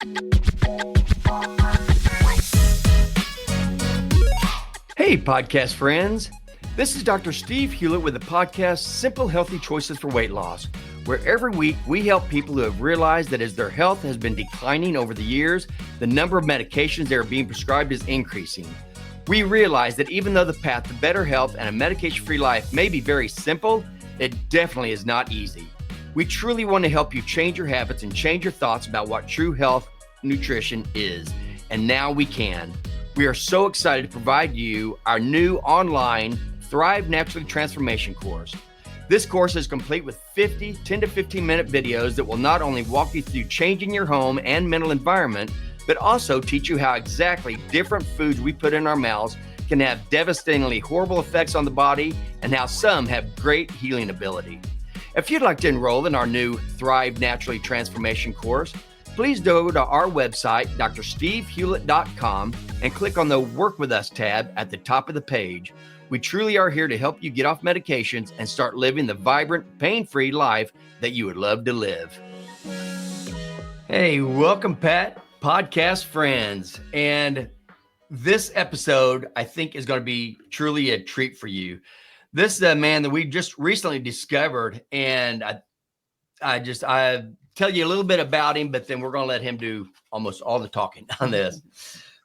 Hey, podcast friends. This is Dr. Steve Hewlett with the podcast Simple Healthy Choices for Weight Loss, where every week we help people who have realized that as their health has been declining over the years, the number of medications they are being prescribed is increasing. We realize that even though the path to better health and a medication-free life may be very simple, it definitely is not easy. We truly want to help you change your habits and change your thoughts about what true health nutrition is. And now we can. We are so excited to provide you our new online Thrive Naturally Transformation course. This course is complete with 10 to 15 minute videos that will not only walk you through changing your home and mental environment, but also teach you how exactly different foods we put in our mouths can have devastatingly horrible effects on the body and how some have great healing ability. If you'd like to enroll in our new Thrive Naturally Transformation course, please go to our website, drstevehewlett.com, and click on the Work With Us tab at the top of the page. We truly are here to help you get off medications and start living the vibrant, pain-free life that you would love to live. Hey, welcome, Pat, podcast friends. And this episode, I think, is going to be truly a treat for you. This is a man that we just recently discovered, and I tell you a little bit about him, but then we're going to let him do almost all the talking on this.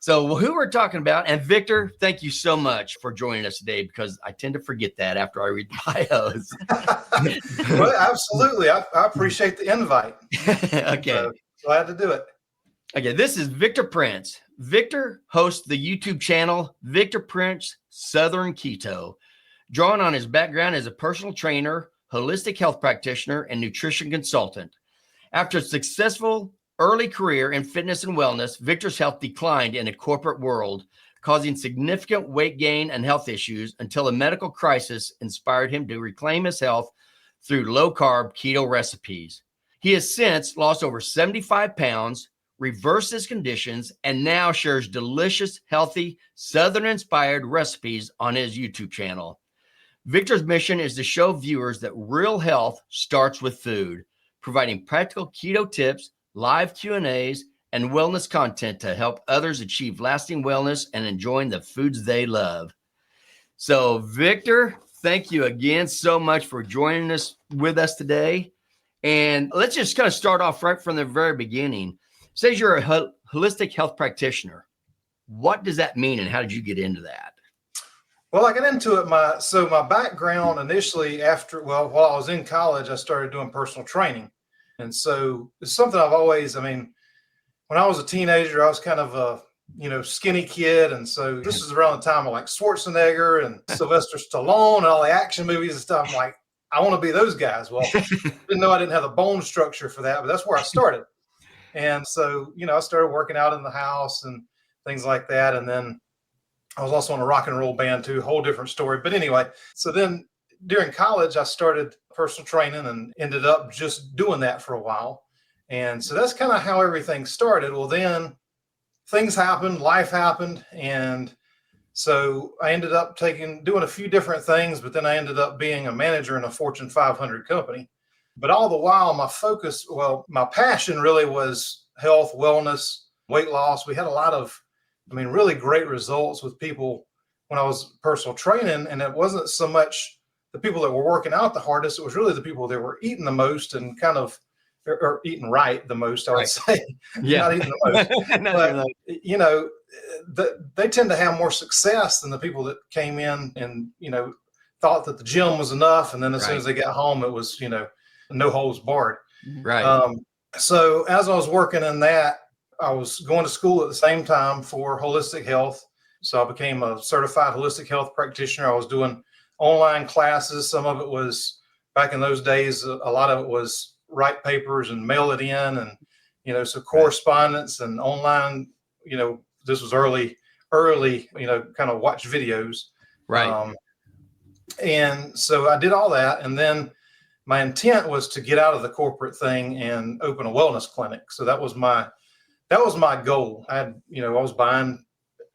So who we're talking about, and Victor, thank you so much for joining us today, because I tend to forget that after I read bios. Well, absolutely. I appreciate the invite. Okay. Glad to do it. Okay, this is Victor Prince. Victor hosts the YouTube channel Victor Prince Southern Keto, drawing on his background as a personal trainer, holistic health practitioner, and nutrition consultant. After a successful early career in fitness and wellness, Victor's health declined in a corporate world, causing significant weight gain and health issues until a medical crisis inspired him to reclaim his health through low-carb keto recipes. He has since lost over 75 pounds, reversed his conditions, and now shares delicious, healthy, Southern-inspired recipes on his YouTube channel. Victor's mission is to show viewers that real health starts with food, providing practical keto tips, live Q&As, and wellness content to help others achieve lasting wellness and enjoying the foods they love. So, Victor, thank you again so much for joining us with us today. And let's just kind of start off right from the very beginning. It says you're a holistic health practitioner. What does that mean, and how did you get into that? Well, I got into it. My background initially while I was in college, I started doing personal training. And so it's something I've always, when I was a teenager, I was kind of a, skinny kid. And so this is around the time of like Schwarzenegger and Sylvester Stallone and all the action movies and stuff. I'm like, I want to be those guys. Well, didn't know I didn't have the bone structure for that, but that's where I started. And so, I started working out in the house and things like that. And then I was also in a rock and roll band too, whole different story. But anyway, so then during college, I started personal training and ended up just doing that for a while. And so that's kind of how everything started. Well, then things happened, life happened. And so I ended up doing a few different things, but then I ended up being a manager in a Fortune 500 company. But all the while, my passion really was health, wellness, weight loss. We had a lot of, really great results with people when I was personal training. And it wasn't so much the people that were working out the hardest. It was really the people that were eating the most and kind of, or eating right the most, I would say. Yeah. Not eating the most. But, they tend to have more success than the people that came in and, thought that the gym was enough. And then as soon as they got home, it was, no holds barred. Right. So as I was working in that, I was going to school at the same time for holistic health. So I became a certified holistic health practitioner. I was doing online classes. Some of it was, back in those days, a lot of it was write papers and mail it in, and, so correspondence and online, this was early, kind of watch videos. Right. And so I did all that. And then my intent was to get out of the corporate thing and open a wellness clinic. So that was my goal. I was buying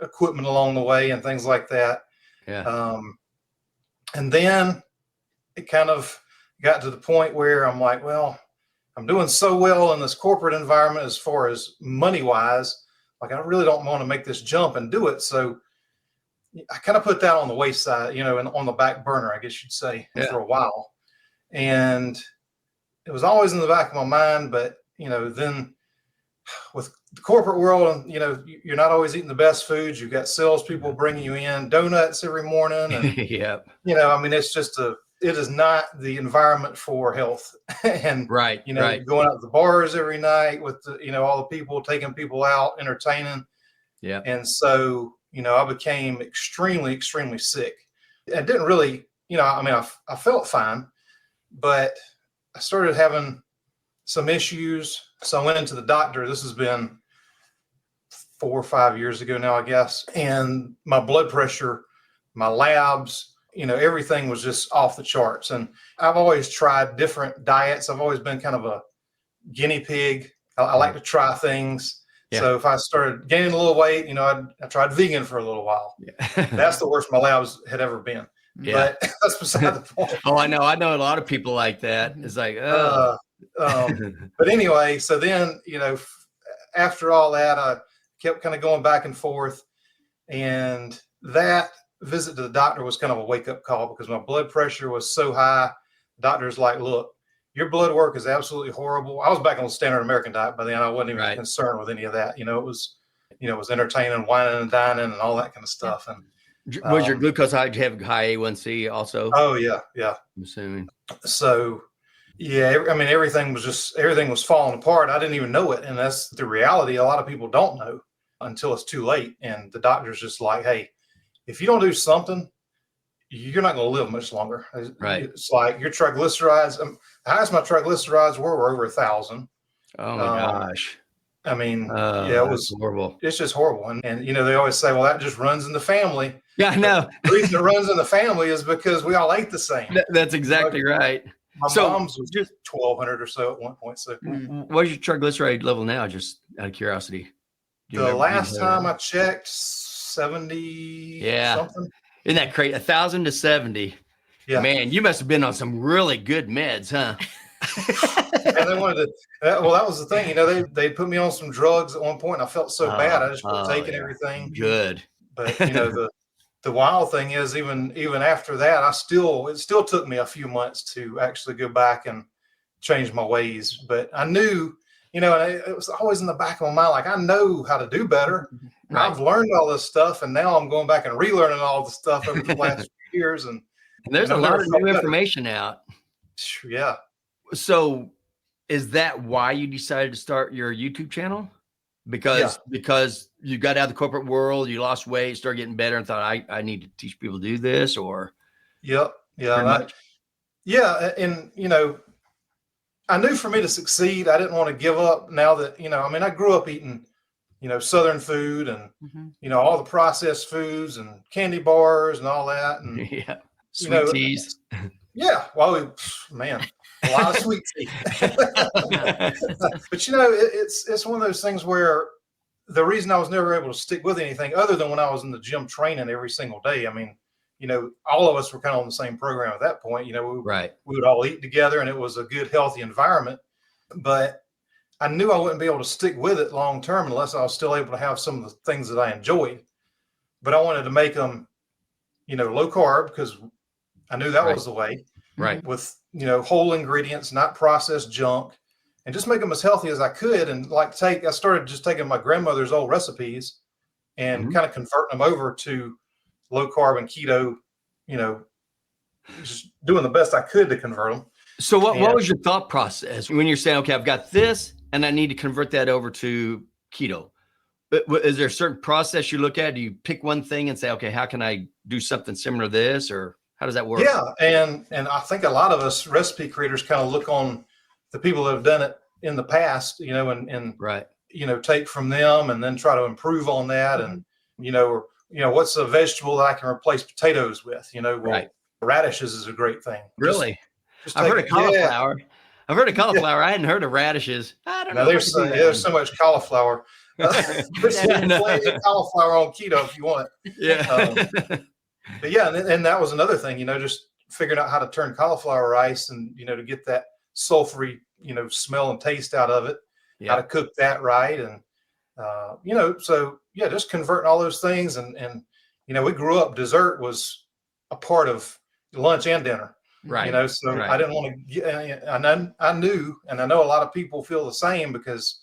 equipment along the way and things like that. Yeah. And then it kind of got to the point where I'm like, well, I'm doing so well in this corporate environment as far as money wise. Like, I really don't want to make this jump and do it. So I kind of put that on the wayside, and on the back burner, I guess you'd say, for a while. And it was always in the back of my mind, but, then with the corporate world, you're not always eating the best foods. You've got salespeople bringing you in donuts every morning. And, it is not the environment for health. And, going out to the bars every night with, all the people, taking people out, entertaining. Yeah. And so, I became extremely, extremely sick. I didn't really, I felt fine, but I started having some issues. So I went into the doctor. This has been 4 or 5 years ago now, I guess. And my blood pressure, my labs, everything was just off the charts. And I've always tried different diets. I've always been kind of a guinea pig. I like to try things. Yeah. So if I started gaining a little weight, I tried vegan for a little while. Yeah. That's the worst my labs had ever been. Yeah. But that's beside the point. Oh, I know a lot of people like that. It's like, but anyway, so then, after all that, I kept kind of going back and forth. And that visit to the doctor was kind of a wake-up call because my blood pressure was so high. The doctor's like, look, your blood work is absolutely horrible. I was back on the standard American diet by then. I wasn't even concerned with any of that. It was entertaining, whining and dining and all that kind of stuff. And was your glucose high? Did you have high A1C also? Oh yeah. Yeah. I'm assuming. So yeah, everything was falling apart. I didn't even know it. And that's the reality. A lot of people don't know until it's too late. And the doctor's just like, hey, if you don't do something, you're not going to live much longer. Right. It's like your triglycerides, the highest my triglycerides were over 1,000. Oh my gosh. It was horrible. It's just horrible. And they always say, well, that just runs in the family. Yeah, I know. The reason it runs in the family is because we all ate the same. That's exactly right. My mom's was just 1,200 or so at one point. So what's your triglyceride level now? Just out of curiosity. The last time I checked, 70 something. Isn't that crazy? 1,000 to 70. Yeah. Man, you must have been on some really good meds, huh? And they wanted to, that was the thing, they put me on some drugs at one point and I felt so bad. I just quit taking everything. Good. But the wild thing is even after that, it still took me a few months to actually go back and change my ways. But I knew, and it was always in the back of my mind, like, I know how to do better. Right. I've learned all this stuff, and now I'm going back and relearning all the stuff over the last few years. And there's a lot of new information out. Yeah. So is that why you decided to start your YouTube channel? Because you got out of the corporate world, you lost weight, started getting better, and thought, I need to teach people to do this, or? Yep. Yeah. And, I knew for me to succeed, I didn't want to give up now that, I grew up eating, Southern food and, all the processed foods and candy bars and all that. And, sweet teas. Yeah. Well, man, a lot of sweet tea. But, it's one of those things where the reason I was never able to stick with anything other than when I was in the gym training every single day. All of us were kind of on the same program at that point. We would all eat together and it was a good, healthy environment. But I knew I wouldn't be able to stick with it long term unless I was still able to have some of the things that I enjoyed. But I wanted to make them, low carb because I knew that was the way. Right. With, whole ingredients, not processed junk, and just make them as healthy as I could. And I started just taking my grandmother's old recipes and kind of converting them over to low carb and keto, just doing the best I could to convert them. So what was your thought process when you're saying, okay, I've got this and I need to convert that over to keto? But is there a certain process you look at? Do you pick one thing and say, okay, how can I do something similar to this? Or how does that work? Yeah. And I think a lot of us recipe creators kind of look on the people that have done it in the past, and take from them and then try to improve on that. And, what's a vegetable that I can replace potatoes with? Radishes is a great thing. Really? I've heard of cauliflower. Yeah. I've heard of cauliflower. I hadn't heard of radishes. I don't know. There's so much cauliflower. Put some cauliflower on keto if you want. Yeah. But and that was another thing, just figuring out how to turn cauliflower rice and, to get that sulfury, smell and taste out of it, how to cook that right. And, so yeah, just converting all those things. And, we grew up, dessert was a part of lunch and dinner. Right. So right. I didn't want to get, I knew, and I know a lot of people feel the same because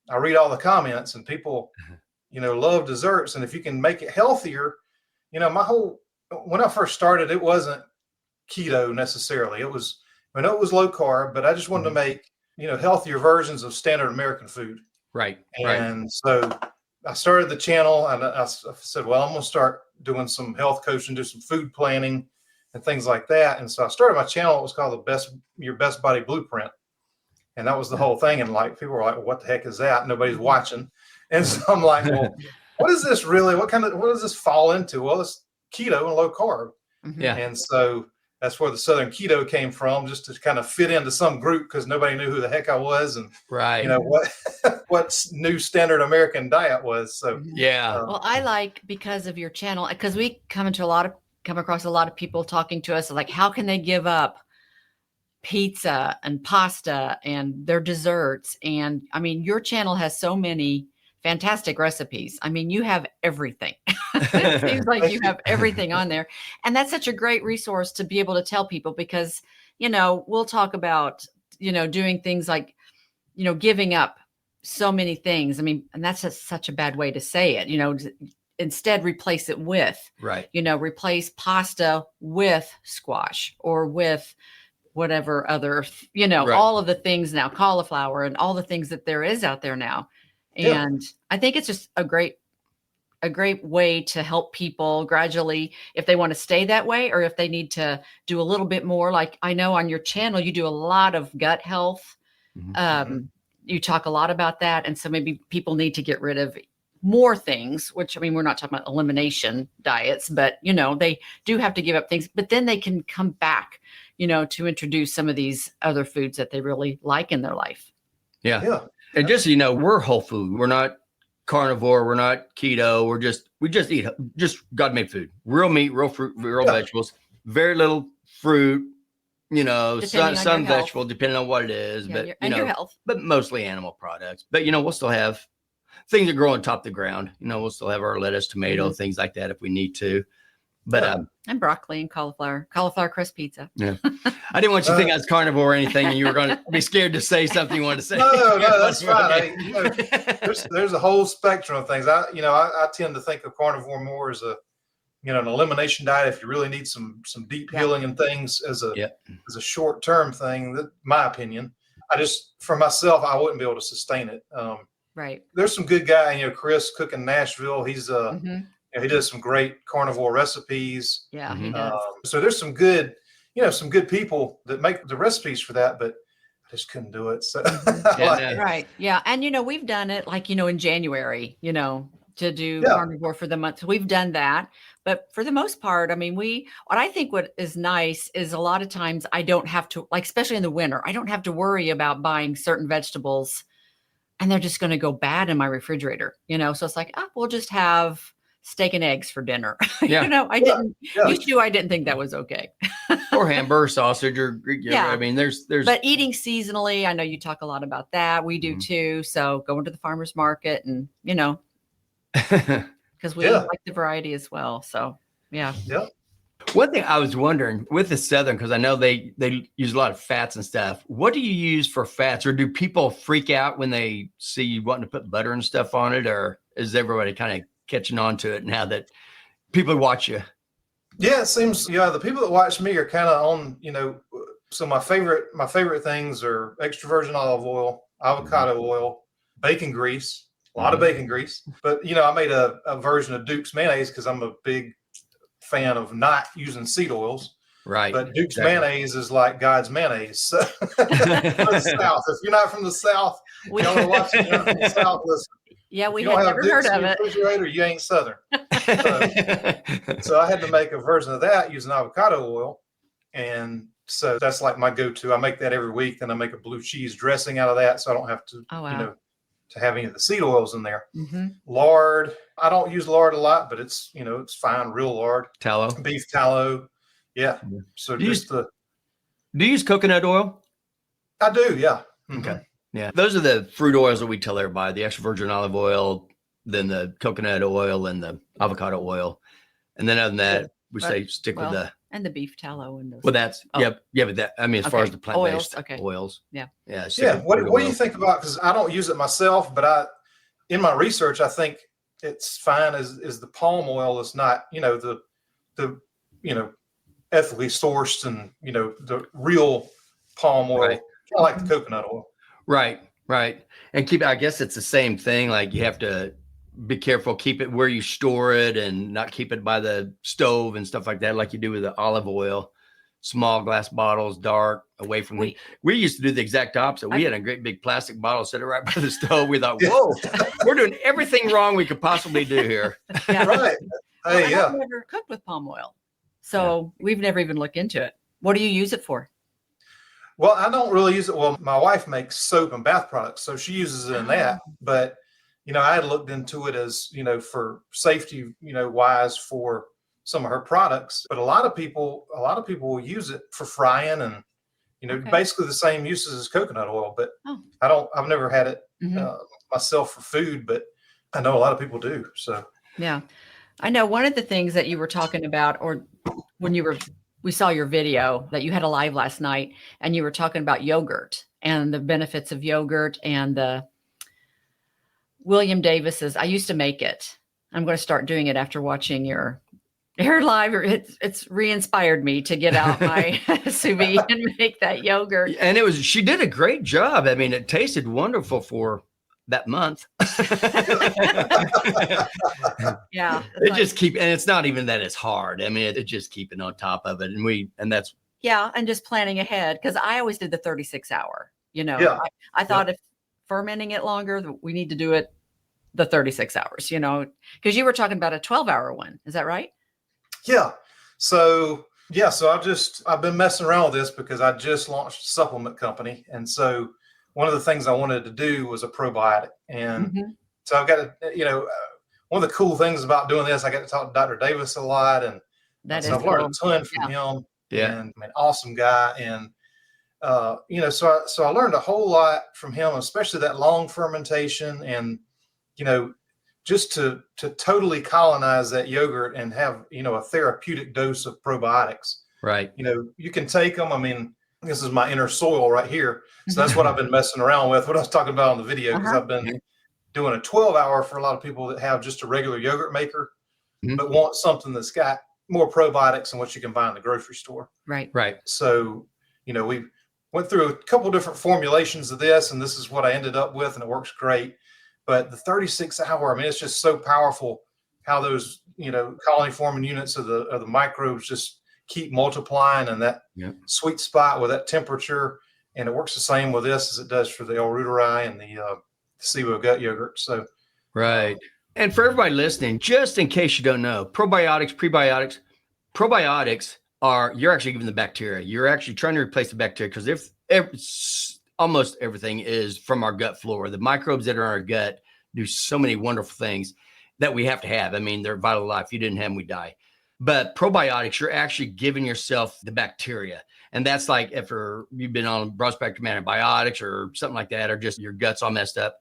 I read all the comments and people, love desserts. And if you can make it healthier, when I first started, it wasn't keto necessarily. It was low carb, but I just wanted to make, healthier versions of standard American food. Right. And so I started the channel and I said, well, I'm going to start doing some health coaching, do some food planning and things like that. And so I started my channel. It was called Your Best Body Blueprint. And that was the whole thing. And like, people were like, what the heck is that? Nobody's watching. And so I'm like, well, what is this really? What does this fall into? Well, it's keto and low carb. Yeah. And so that's where the Southern Keto came from, just to kind of fit into some group because nobody knew who the heck I was and what new standard American diet was. So well, I like, because of your channel, because we come across a lot of people talking to us like, how can they give up pizza and pasta and their desserts? And I mean, your channel has so many fantastic recipes. I mean, you have everything. It seems like you have everything on there. And that's such a great resource to be able to tell people because, we'll talk about, doing things like, giving up so many things. I mean, and that's such a bad way to say it, instead replace it with, replace pasta with squash or with whatever other, all of the things now, cauliflower and all the things that there is out there now. And I think it's just a great way to help people gradually, if they want to stay that way, or if they need to do a little bit more. Like I know on your channel, you do a lot of gut health. You talk a lot about that. And so maybe people need to get rid of more things, which, I mean, we're not talking about elimination diets, but, they do have to give up things, but then they can come back, to introduce some of these other foods that they really like in their life. Yeah. And just, we're whole food. We're not carnivore. We're not keto. We just eat just God-made food, real meat, real fruit, real vegetables, very little fruit, some vegetable, depending on what it is, but your health, but mostly animal products. But, we'll still have things that grow on top of the ground. We'll still have our lettuce, tomato, things like that if we need to. But and broccoli and cauliflower crust pizza. Yeah, I didn't want you to think I was carnivore or anything, and you were going to be scared to say something you wanted to say. No, that's fine. There's a whole spectrum of things. I tend to think of carnivore more as an elimination diet. If you really need some deep healing and things as a short term thing, that my opinion. For myself, I wouldn't be able to sustain it. Right. There's some good guy, Chris Cook in Nashville. He's he does some great carnivore recipes. Yeah, he does. So there's some good, some good people that make the recipes for that, but I just couldn't do it. So right. Yeah. And we've done it like, in January, to do carnivore for the month. So we've done that. But for the most part, I mean, what is nice is a lot of times I don't have to, like, especially in the winter, I don't have to worry about buying certain vegetables and they're just going to go bad in my refrigerator, So it's like, we'll just have steak and eggs for dinner. I didn't think that was okay. Or hamburger, sausage, or I mean, there's. But eating seasonally, I know you talk a lot about that. We do too. So going to the farmer's market and, because we like the variety as well. So, yeah. One thing I was wondering with the Southern, because I know they use a lot of fats and stuff. What do you use for fats, or do people freak out when they see you wanting to put butter and stuff on it, or is everybody kind of catching on to it now that people watch you? Yeah, it seems, the people that watch me are kind of on, so my favorite things are extra virgin olive oil, avocado oil, bacon grease, a lot of bacon grease. But, I made a version of Duke's mayonnaise because I'm a big fan of not using seed oils. Right. But Duke's mayonnaise is like God's mayonnaise. So from the South. If you're not from the South, you don't want to watch it, you're not from the South, listen. Yeah, we had never heard of it. Refrigerator, you ain't Southern. So I had to make a version of that using avocado oil. And so that's like my go-to. I make that every week. Then I make a blue cheese dressing out of that. So I don't have to, to have any of the seed oils in there. Lard. I don't use lard a lot, but it's, it's fine. Real lard. Tallow. Beef tallow. Yeah. So do you use coconut oil? I do. Yeah. Mhm. Okay. Yeah. Those are the fruit oils that we tell everybody, the extra virgin olive oil, then the coconut oil and the avocado oil. And then other than that, we say stick with the and the beef tallow and those. well, that's but that I mean, as far as the plant-based oils, yeah. Yeah. What do you think about? Because I don't use it myself, but in my research, I think it's fine as the palm oil is not, the ethically sourced and the real palm oil, Right. kind of like the coconut oil. Right. And I guess it's the same thing. Like you have to be careful, keep it where you store it and not keep it by the stove and stuff like that, like you do with the olive oil. Small glass bottles, dark, away from we used to do the exact opposite. We had a great big plastic bottle sitting right by the stove. We thought, whoa, we're doing everything wrong we could possibly do here. Yeah. Right. Hey, I've never cooked with palm oil. So we've never even looked into it. What do you use it for? Well, I don't really use it. Well, my wife makes soap and bath products, so she uses it in that. But, I had looked into it as, for safety, wise for some of her products. But a lot of people will use it for frying and, basically the same uses as coconut oil. But I've never had it myself for food, but I know a lot of people do. So, yeah, I know one of the things that you were talking about, or when we saw your video that you had a live last night, and you were talking about yogurt and the benefits of yogurt and the William Davis's. I used to make it. I'm going to start doing it after watching your live. It's re-inspired me to get out my sous vide and make that yogurt. And she did a great job. I mean, it tasted wonderful for that month. Yeah. It just and it's not even that it's hard. I mean, it just keeping on top of it. And that's. Yeah. And just planning ahead. Cause I always did the 36 hour, I thought if fermenting it longer, we need to do it the 36 hours, cause you were talking about a 12-hour one. Is that right? Yeah. So I've been messing around with this because I just launched a supplement company. And so one of the things I wanted to do was a probiotic. And so I've got to, one of the cool things about doing this, I got to talk to Dr. Davis a lot. And so I've learned a ton from him. Yeah. And awesome guy. And, so I learned a whole lot from him, especially that long fermentation and, just to totally colonize that yogurt and have, a therapeutic dose of probiotics. Right. You can take them. I mean, this is my inner soil right here. So that's what I've been messing around with, what I was talking about on the video, because I've been doing a 12-hour for a lot of people that have just a regular yogurt maker, but want something that's got more probiotics than what you can buy in the grocery store. Right. So, we went through a couple different formulations of this, and this is what I ended up with, and it works great. But the 36-hour, I mean, it's just so powerful how those, colony forming units of the microbes just keep multiplying in that sweet spot with that temperature. And it works the same with this as it does for the L-reuteri and the SIBO gut yogurt. So, right. And for everybody listening, just in case you don't know, probiotics, prebiotics, probiotics you're actually giving the bacteria. You're actually trying to replace the bacteria because almost everything is from our gut flora. The microbes that are in our gut do so many wonderful things that we have to have. I mean, they're vital to life. If you didn't have them, we die. But probiotics, you're actually giving yourself the bacteria. And that's like if you've been on broad spectrum antibiotics or something like that, or just your gut's all messed up.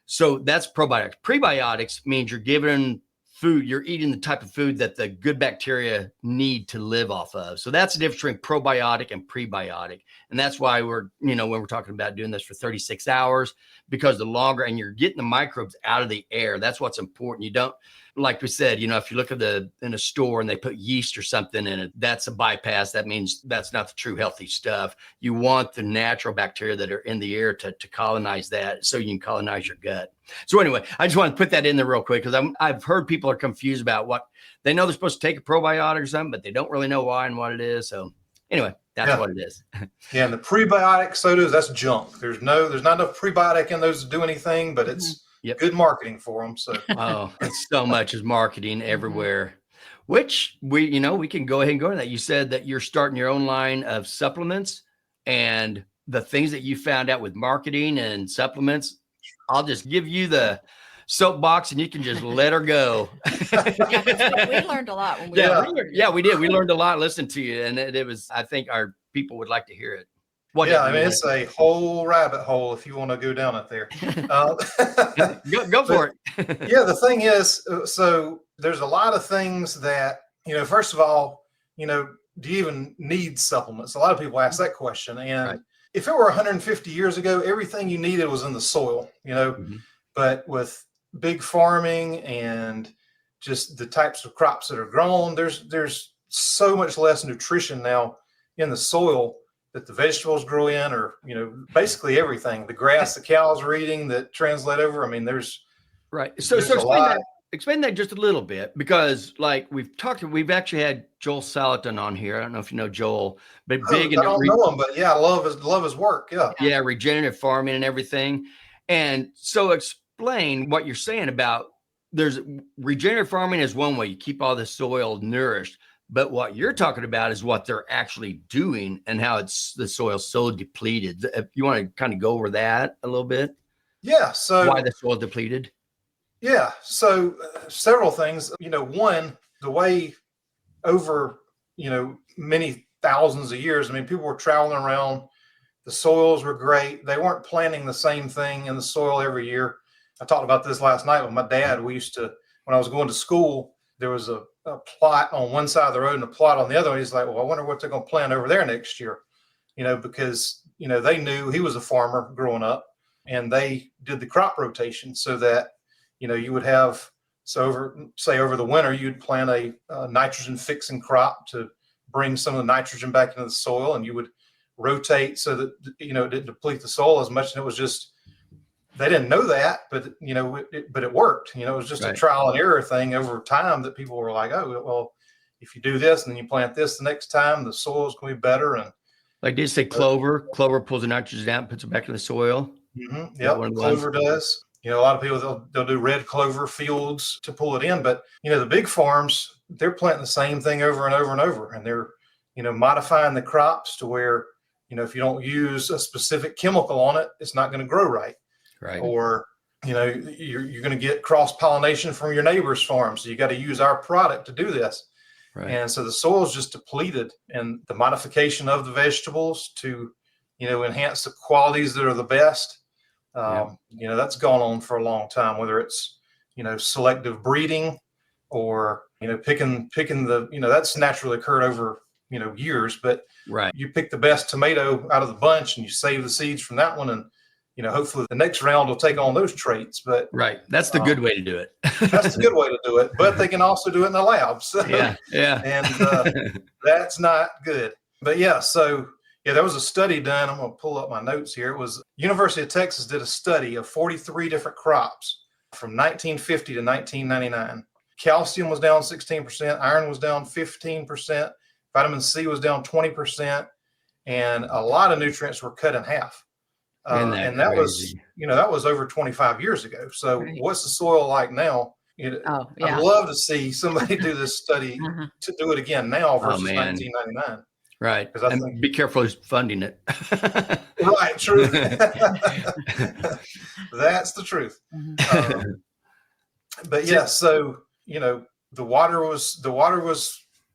So that's probiotics. Prebiotics means you're giving food, you're eating the type of food that the good bacteria need to live off of. So that's the difference between probiotic and prebiotic. And that's why when we're talking about doing this for 36 hours, because the longer, and you're getting the microbes out of the air. That's what's important. You don't, like we said, if you look at in a store and they put yeast or something in it, that's a bypass. That means that's not the true healthy stuff. You want the natural bacteria that are in the air to colonize that so you can colonize your gut. So anyway, I just want to put that in there real quick because I've heard people are confused about what they know they're supposed to take a probiotic or something, but they don't really know why and what it is. So anyway, that's what it is. Yeah, and the prebiotic sodas, that's junk. There's not enough prebiotic in those to do anything, but it's good marketing for them. So it's so much is marketing everywhere, which we can go ahead and go into that. You said that you're starting your own line of supplements, and the things that you found out with marketing and supplements, I'll just give you the soapbox and you can just let her go. We learned a lot when we we did. We learned a lot listening to you, and it was, I think our people would like to hear it. Yeah, I mean, it's a whole rabbit hole if you want to go down it there. Go for it. Yeah, the thing is, so there's a lot of things that, first of all, do you even need supplements? A lot of people ask that question. And if it were 150 years ago, everything you needed was in the soil, but with big farming and just the types of crops that are grown, there's so much less nutrition now in the soil that the vegetables grow in, or, basically everything, the grass the cows are eating that translate over. I mean, there's So explain that just a little bit, because like we've actually had Joel Salatin on here. I don't know if you know Joel, but I don't know him, but yeah, I love his work. Yeah. Regenerative farming and everything. And so explain what you're saying about there's regenerative farming is one way you keep all the soil nourished. But what you're talking about is what they're actually doing and how the soil's so depleted. If you want to kind of go over that a little bit? Yeah. So why the soil depleted? Yeah. So several things, one, the way over, many thousands of years, I mean, people were traveling around, the soils were great. They weren't planting the same thing in the soil every year. I talked about this last night with my dad. We used to, when I was going to school, there was a plot on one side of the road and a plot on the other. And he's like, well, I wonder what they're going to plant over there next year, because, they knew he was a farmer growing up, and they did the crop rotation so that, you would have, over the winter, you'd plant a nitrogen fixing crop to bring some of the nitrogen back into the soil, and you would rotate so that, it didn't deplete the soil as much. And it was just, they didn't know that, but, but it worked. It was just a trial and error thing over time that people were like, oh, well, if you do this and then you plant this the next time, the soil is going to be better. And like, did you say clover? Clover pulls the nitrogen out and puts it back in the soil? Mm-hmm. Yeah, clover does. A lot of people, they'll do red clover fields to pull it in. But, the big farms, they're planting the same thing over and over and over. And they're, modifying the crops to where, if you don't use a specific chemical on it, it's not going to grow right. Right. Or, you're going to get cross-pollination from your neighbor's farm. So you got to use our product to do this. Right. And so the soil is just depleted, and the modification of the vegetables to, enhance the qualities that are the best. That's gone on for a long time, whether it's, selective breeding or, picking the, that's naturally occurred over, years, but you pick the best tomato out of the bunch and you save the seeds from that one. And, hopefully the next round will take on those traits, but that's the good way to do it. That's the good way to do it, but they can also do it in the lab. So, and that's not good, but there was a study done. I'm going to pull up my notes here. It was University of Texas did a study of 43 different crops from 1950 to 1999. Calcium was down 16%, iron was down 15%, vitamin C was down 20%, and a lot of nutrients were cut in half. And that was, that was over 25 years ago. So what's the soil like now? I'd love to see somebody do this study to do it again now versus 1999. Right. Because be careful who's funding it. Right. True. That's the truth. But yeah, so, the water was,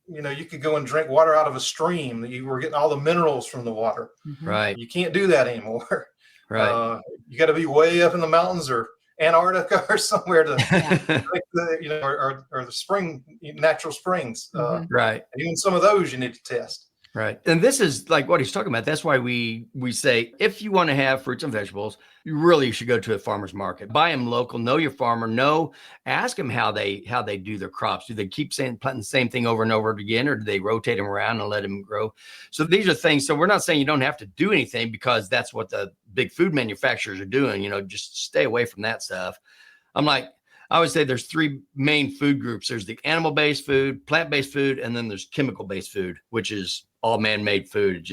you could go and drink water out of a stream. You were getting all the minerals from the water. Right. You can't do that anymore. Right. You got to be way up in the mountains or Antarctica or somewhere to drink the, or the spring, natural springs. Right. And even some of those you need to test. Right. And this is like what he's talking about. That's why we say, if you want to have fruits and vegetables, you really should go to a farmer's market, buy them local, know your farmer, ask them how they do their crops. Do they keep planting the same thing over and over again, or do they rotate them around and let them grow? So these are things. So we're not saying you don't have to do anything, because that's what the big food manufacturers are doing, just stay away from that stuff. I would say there's three main food groups. There's the animal-based food, plant-based food, and then there's chemical-based food, which is all man-made food.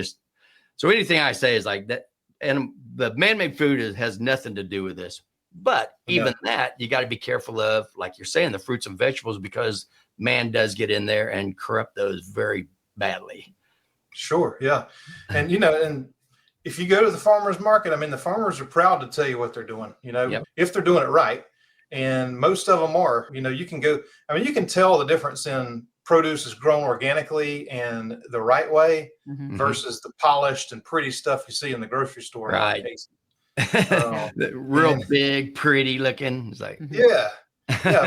So anything I say is like that. And the man-made food has nothing to do with this. But even that, you got to be careful of, like you're saying, the fruits and vegetables, because man does get in there and corrupt those very badly. Sure. Yeah. And, and if you go to the farmer's market, I mean, the farmers are proud to tell you what they're doing, if they're doing it right. And most of them are, you can go, you can tell the difference in produce is grown organically and the right way versus the polished and pretty stuff you see in the grocery store. Right. Real big, pretty looking. It's like, yeah.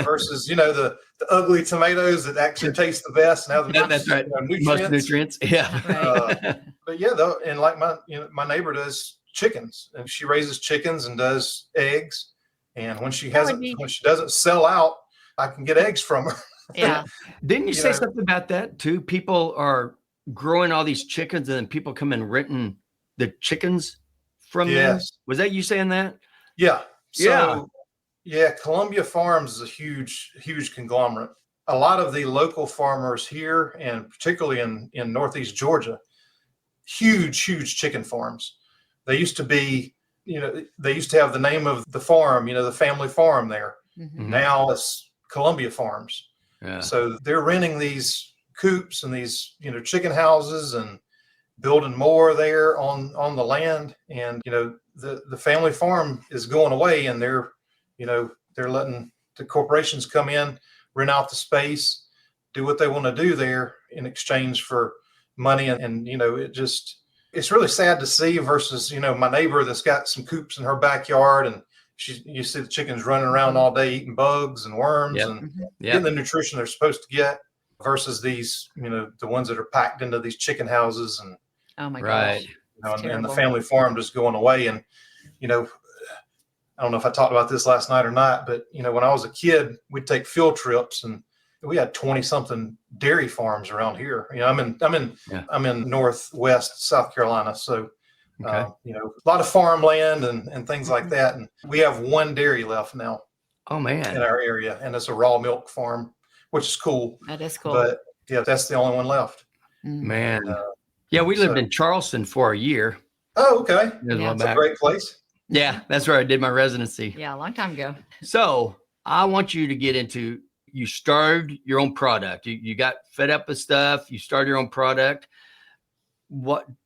Versus, the ugly tomatoes that actually taste the best and have the that's right. nutrients. Most nutrients. Yeah. But yeah, though, and like my neighbor does chickens, and she raises chickens and does eggs. And when she doesn't sell out, I can get eggs from her. Yeah. Didn't you say something about that too? People are growing all these chickens and then people come and renting the chickens from them. Was that you saying that? Yeah. So, Columbia Farms is a huge, huge conglomerate. A lot of the local farmers here, and particularly in Northeast Georgia, huge, huge chicken farms. They used to be, they used to have the name of the farm, the family farm there. Now it's Columbia Farms. Yeah. So they're renting these coops and these, chicken houses and building more there on the land. And, the family farm is going away, and they're letting the corporations come in, rent out the space, do what they want to do there in exchange for money. And it's really sad to see versus, my neighbor that's got some coops in her backyard, and you see the chickens running around all day eating bugs and worms and getting the nutrition they're supposed to get versus these, the ones that are packed into these chicken houses. And oh my gosh. And the family farm just going away. And, I don't know if I talked about this last night or not, but, when I was a kid, we'd take field trips, and we had 20 something dairy farms around here. I'm in Northwest South Carolina. So, a lot of farmland and things like that. And we have one dairy left now. Oh man. In our area. And it's a raw milk farm, which is cool. That is cool. But that's the only one left. Man. We lived in Charleston for a year. Oh, okay. It's a great place. Yeah, that's where I did my residency. Yeah, a long time ago. So I want you to get into, you started your own product. You got fed up with stuff. You started your own product.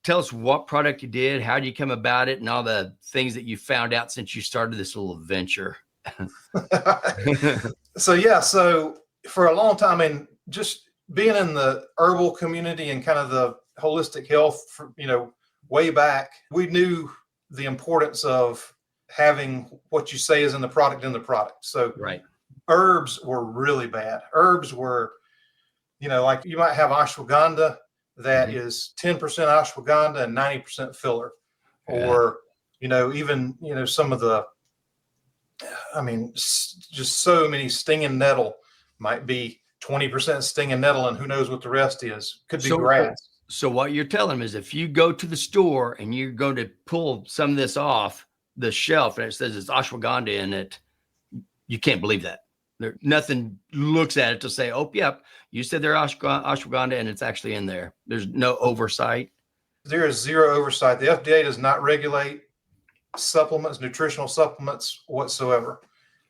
Tell us what product you did, how did you come about it, and all the things that you found out since you started this little adventure. So for a long time, and just being in the herbal community and kind of the holistic health, way back, we knew the importance of having what you say is in the product. So herbs were really bad. Herbs were, like you might have ashwagandha that is 10% ashwagandha and 90% filler, or, even, some of the, just so many stinging nettle might be 20% stinging nettle, and who knows what the rest is. Could be grass. So what you're telling them is if you go to the store and you're going to pull some of this off the shelf and it says it's ashwagandha in it, you can't believe that. Nothing looks at it to say, oh, yep, you said they're ashwagandha and it's actually in there. There's no oversight. There is zero oversight. The FDA does not regulate supplements, nutritional supplements whatsoever.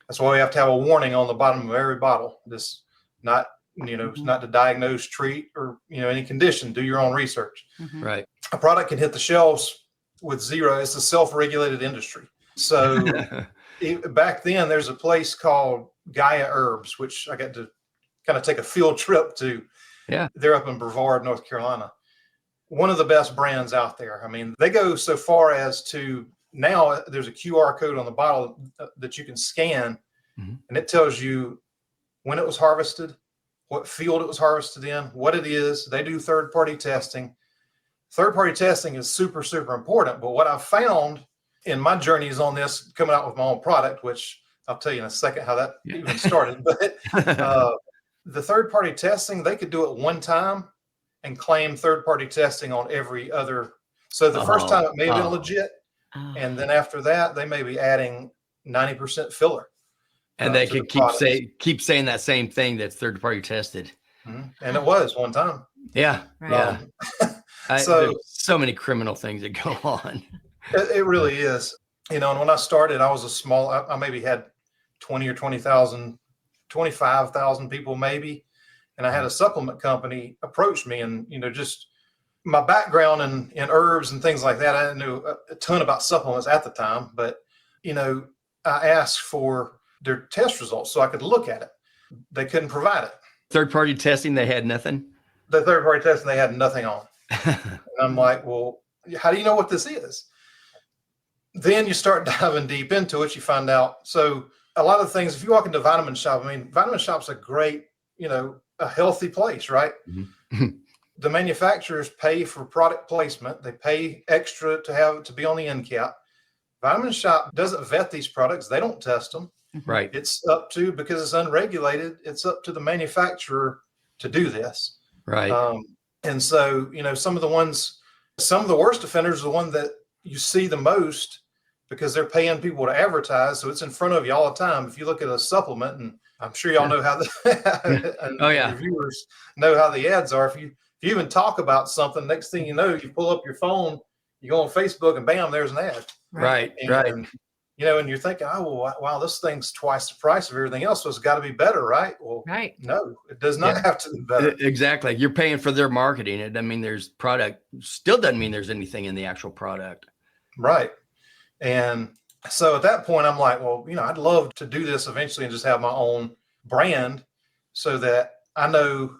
That's why we have to have a warning on the bottom of every bottle. This not to diagnose, treat, or, any condition. Do your own research. Right. A product can hit the shelves with zero. It's a self-regulated industry. So back then, there's a place called Gaia Herbs, which I got to kind of take a field trip to. Yeah. They're up in Brevard, North Carolina. One of the best brands out there. They go so far as to now there's a QR code on the bottle that you can scan, and it tells you when it was harvested, what field it was harvested in, what it is. They do third-party testing. Third-party testing is super, super important. But what I've found in my journeys on this, coming out with my own product, which I'll tell you in a second how that even started. But the third-party testing, they could do it one time and claim third-party testing on every other. So the first time it may have been legit. And then after that, they may be adding 90% filler. And they could keep saying that same thing that's third party tested. And it was one time. Yeah. Right. Yeah. So many criminal things that go on. It really is. And when I started, I was I maybe had 20 or 20,000, 25,000 people maybe. And I had a supplement company approach me, and, just my background in herbs and things like that. I didn't know a ton about supplements at the time, but, I asked for their test results so I could look at it. They couldn't provide it. Third-party testing, they had nothing. The third-party testing, they had nothing on. And I'm like, well, how do you know what this is? Then you start diving deep into it. You find out. So a lot of things, if you walk into Vitamin Shop, I mean, Vitamin Shop's a great, a healthy place, right? Mm-hmm. The manufacturers pay for product placement. They pay extra to be on the end cap. Vitamin Shop doesn't vet these products. They don't test them. Right. It's up to, because it's unregulated, it's up to the manufacturer to do this. Right. And so, some of the worst offenders are the one that you see the most because they're paying people to advertise. So it's in front of you all the time. If you look at a supplement, and I'm sure y'all know how your viewers know how the ads are. If you even talk about something, next thing you know, you pull up your phone, you go on Facebook, and bam, there's an ad. Right. And you're thinking, oh, well, wow, this thing's twice the price of everything else, so it's got to be better, right? Well, right. No, it does not have to be better. Exactly. You're paying for their marketing. It doesn't mean there's product. Still doesn't mean there's anything in the actual product. Right. And so at that point, I'm like, well, I'd love to do this eventually and just have my own brand so that I know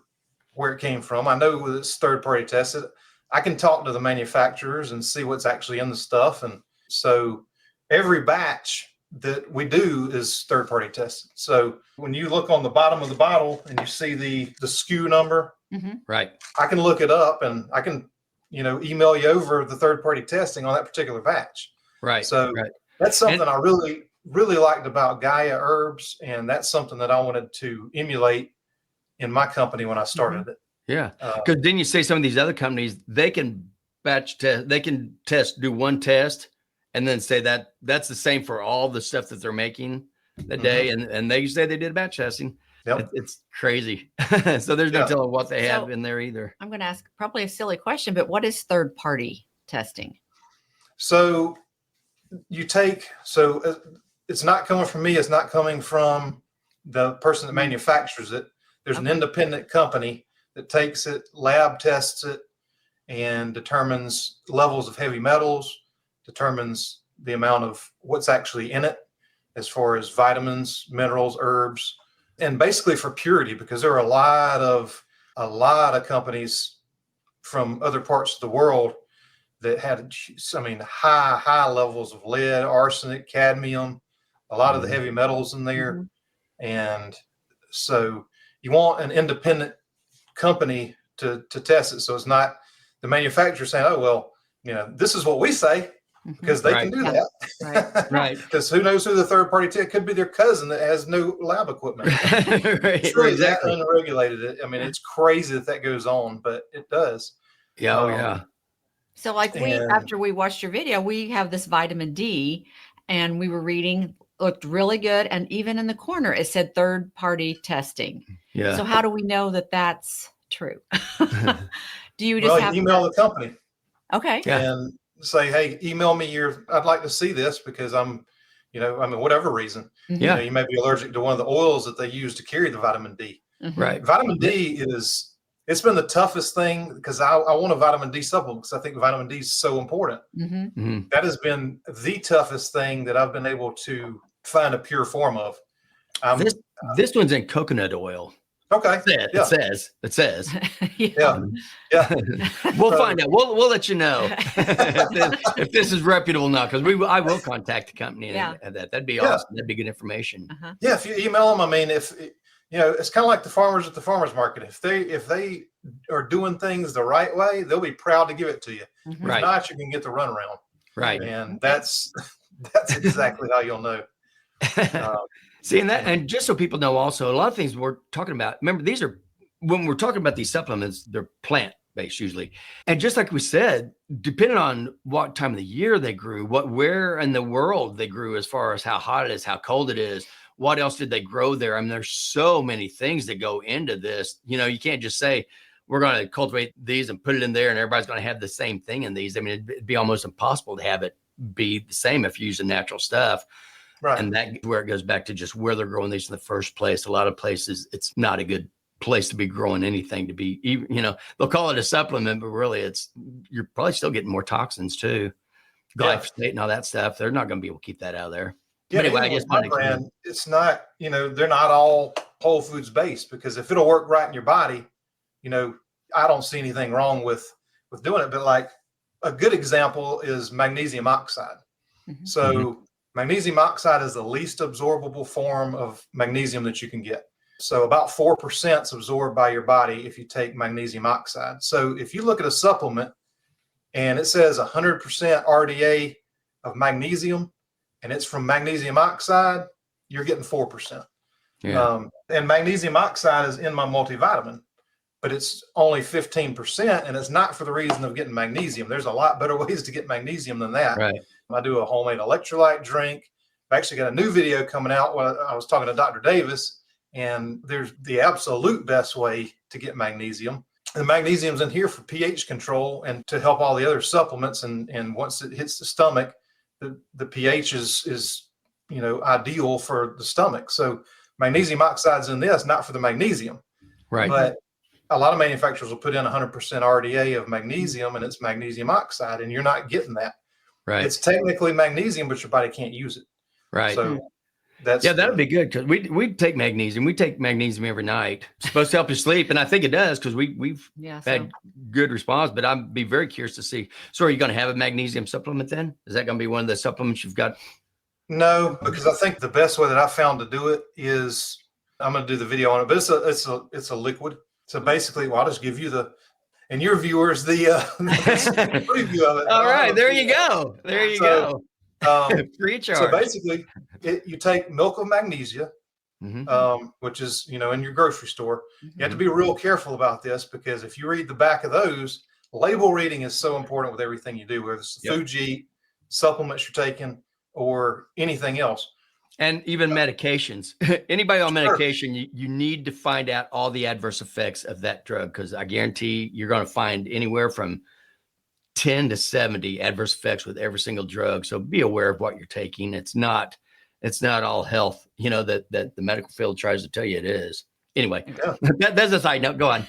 where it came from. I know it's third-party tested. I can talk to the manufacturers and see what's actually in the stuff. And so every batch that we do is third-party tested. So when you look on the bottom of the bottle and you see the SKU number, right, I can look it up and I can, email you over the third-party testing on that particular batch. Right. So that's something I really, really liked about Gaia Herbs. And that's something that I wanted to emulate in my company when I started it. Yeah. Because didn't you say some of these other companies, they can batch test, they can do one test and then say that that's the same for all the stuff that they're making that day. And they say they did batch testing. Yep. It's crazy. So there's no telling what they have in there either. I'm going to ask probably a silly question, but what is third party testing? So it's not coming from me. It's not coming from the person that manufactures it. There's an independent company that takes it, lab tests it, and determines levels of heavy metals, determines the amount of what's actually in it as far as vitamins, minerals, herbs, and basically for purity, because there are a lot of companies from other parts of the world that had, high levels of lead, arsenic, cadmium, a lot of the heavy metals in there. And so you want an independent company to test it. So it's not the manufacturer saying, oh, well, this is what we say, because they can do that. Right. Because who knows who the third party test could be, their cousin that has no lab equipment. It's really that unregulated. It's crazy that goes on, but it does. Yeah. So after we watched your video, we have this vitamin D and we were reading, looked really good. And even in the corner, it said third party testing. Yeah. So how do we know that that's true? Do you just have email the company? Okay. And say, hey, email me I'd like to see this because I'm, whatever reason, you may be allergic to one of the oils that they use to carry the vitamin D. Right. Vitamin D it's been the toughest thing because I want a vitamin D supplement because I think vitamin D is so important. That has been the toughest thing that I've been able to find a pure form of. This one's in coconut oil. Okay. It says. Yeah. We'll find out. We'll let you know if this is reputable now, because I will contact the company and have that. That'd be awesome. That'd be good information. Yeah, if you email them, if it's kind of like the farmers at the farmers market. If they are doing things the right way, they'll be proud to give it to you. If not, you can get the runaround. Right. And that's exactly how you'll know. See, and just so people know also, a lot of things we're talking about, remember, when we're talking about these supplements, they're plant-based usually. And just like we said, depending on what time of the year they grew, where in the world they grew, as far as how hot it is, how cold it is, what else did they grow there? There's so many things that go into this. You can't just say, we're going to cultivate these and put it in there and everybody's going to have the same thing in these. It'd be almost impossible to have it be the same if you use the natural stuff. Right. And that's where it goes back to just where they're growing these in the first place. A lot of places, it's not a good place to be growing anything to be, they'll call it a supplement, but really you're probably still getting more toxins too. Glyphosate and all that stuff. They're not going to be able to keep that out of there. Yeah, But anyway, I even just with my wanted to brand, it's not, they're not all whole foods based, because if it'll work right in your body, I don't see anything wrong with doing it. But like a good example is magnesium oxide. Mhm. So magnesium oxide is the least absorbable form of magnesium that you can get. So about 4% is absorbed by your body if you take magnesium oxide. So if you look at a supplement and it says 100% RDA of magnesium, and it's from magnesium oxide, you're getting 4%. Yeah. And magnesium oxide is in my multivitamin, but it's only 15%, and it's not for the reason of getting magnesium. There's a lot better ways to get magnesium than that. Right. I do a homemade electrolyte drink. I've actually got a new video coming out where I was talking to Dr. Davis, and there's the absolute best way to get magnesium. The magnesium's in here for pH control and to help all the other supplements. And once it hits the stomach, the pH is ideal for the stomach. So magnesium oxide's in this, not for the magnesium. Right. But a lot of manufacturers will put in 100% RDA of magnesium, and it's magnesium oxide, and you're not getting that. Right. It's technically magnesium, but your body can't use it. Right. So that's that'd be good, because we take magnesium. We take magnesium every night. It's supposed to help you sleep, and I think it does, because we've had good response. But I'd be very curious to see. So, are you going to have a magnesium supplement then? Is that going to be one of the supplements you've got? No, because I think the best way that I found to do it is, I'm going to do the video on it, but it's a liquid. So basically, I'll just give you and your viewers the preview of it. All right, there you go. There you go. Free charge. So basically, you take milk of magnesia, which is in your grocery store. You have to be real careful about this, because if you read the back of those, label reading is so important with everything you do, whether it's the food you eat, supplements you're taking, or anything else. And even medications. Anybody on medication, you need to find out all the adverse effects of that drug, because I guarantee you're going to find anywhere from 10 to 70 adverse effects with every single drug. So be aware of what you're taking. It's not all health, that the medical field tries to tell you it is. Anyway, that's a side note. Go on.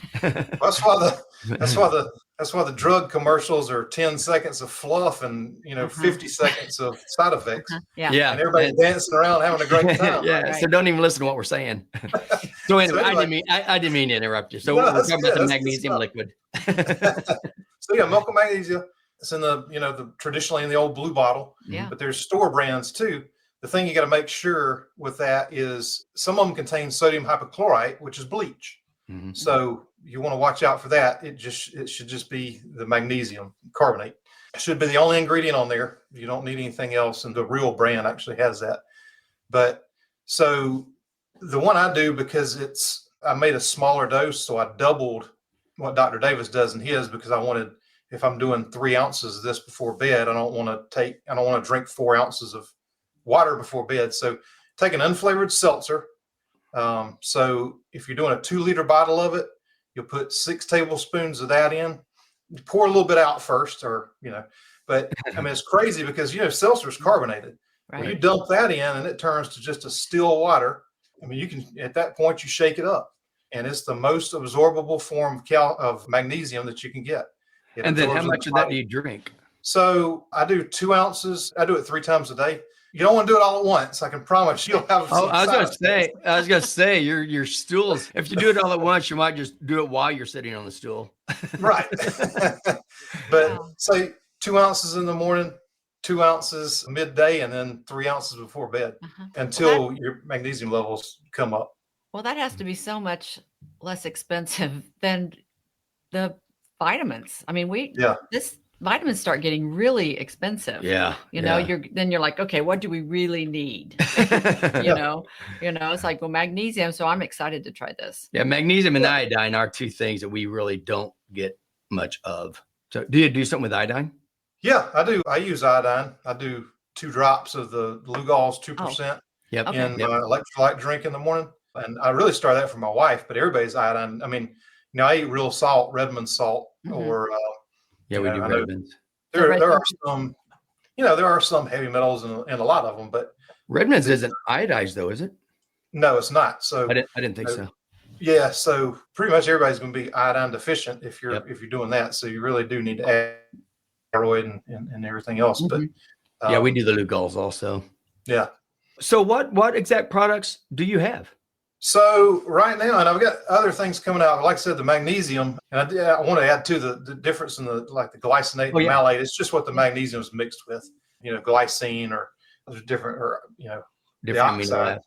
That's why the drug commercials are 10 seconds of fluff and 50 seconds of side effects. Yeah. And everybody's dancing around having a great time. Yeah. Right? So don't even listen to what we're saying. So anyway, I didn't mean to interrupt you. So we're talking about the magnesium liquid. So milk of magnesia. It's in the traditionally in the old blue bottle. Yeah. But there's store brands too. The thing you got to make sure with that is some of them contain sodium hypochlorite, which is bleach. So you want to watch out for that. It should just be the magnesium carbonate. It should be the only ingredient on there. You don't need anything else. And the real brand actually has that. But so the one I do, because I made a smaller dose, so I doubled what Dr. Davis does in his, because I wanted, if I'm doing 3 ounces of this before bed, I don't want to drink 4 ounces of water before bed. So take an unflavored seltzer. So if you're doing a 2-liter bottle of it, you'll put 6 tablespoons of that in. You pour a little bit out first, but I mean, it's crazy because, seltzer is carbonated. Right. Well, you dump that in and it turns to just a still water. I mean, you can, at that point, you shake it up, and it's the most absorbable form of magnesium that you can get. And then how much of that do you drink? So I do 2 ounces. I do it 3 times a day. You don't want to do it all at once. I can promise you'll have. I was gonna say your stools. If you do it all at once, you might just do it while you're sitting on the stool. Right. But say 2 ounces in the morning, 2 ounces midday, and then 3 ounces before bed until your magnesium levels come up. Well, that has to be so much less expensive than the vitamins. I mean, this vitamins start getting really expensive. Yeah. You're like, okay, what do we really need? It's like, well, magnesium. So I'm excited to try this. Yeah. Magnesium and iodine are 2 things that we really don't get much of. So do you do something with iodine? Yeah, I do. I use iodine. I do 2 drops of the Lugol's 2% in my electrolyte drink in the morning. And I really started that for my wife, but everybody's iodine. I mean, I eat real salt, Redmond salt, or we do Redmonds. There are some, there are some heavy metals in a lot of them, but Redmonds isn't iodized though, is it? No, it's not. So I didn't think so. Yeah, so pretty much everybody's going to be iodine deficient if you're doing that. So you really do need to add steroid and everything else. But we do the Lugol's also. Yeah. So what exact products do you have? So right now, and I've got other things coming out. Like I said, the magnesium, and I want to add to the difference in the glycinate and the malate. It's just what the magnesium is mixed with, glycine or different, or the oxide.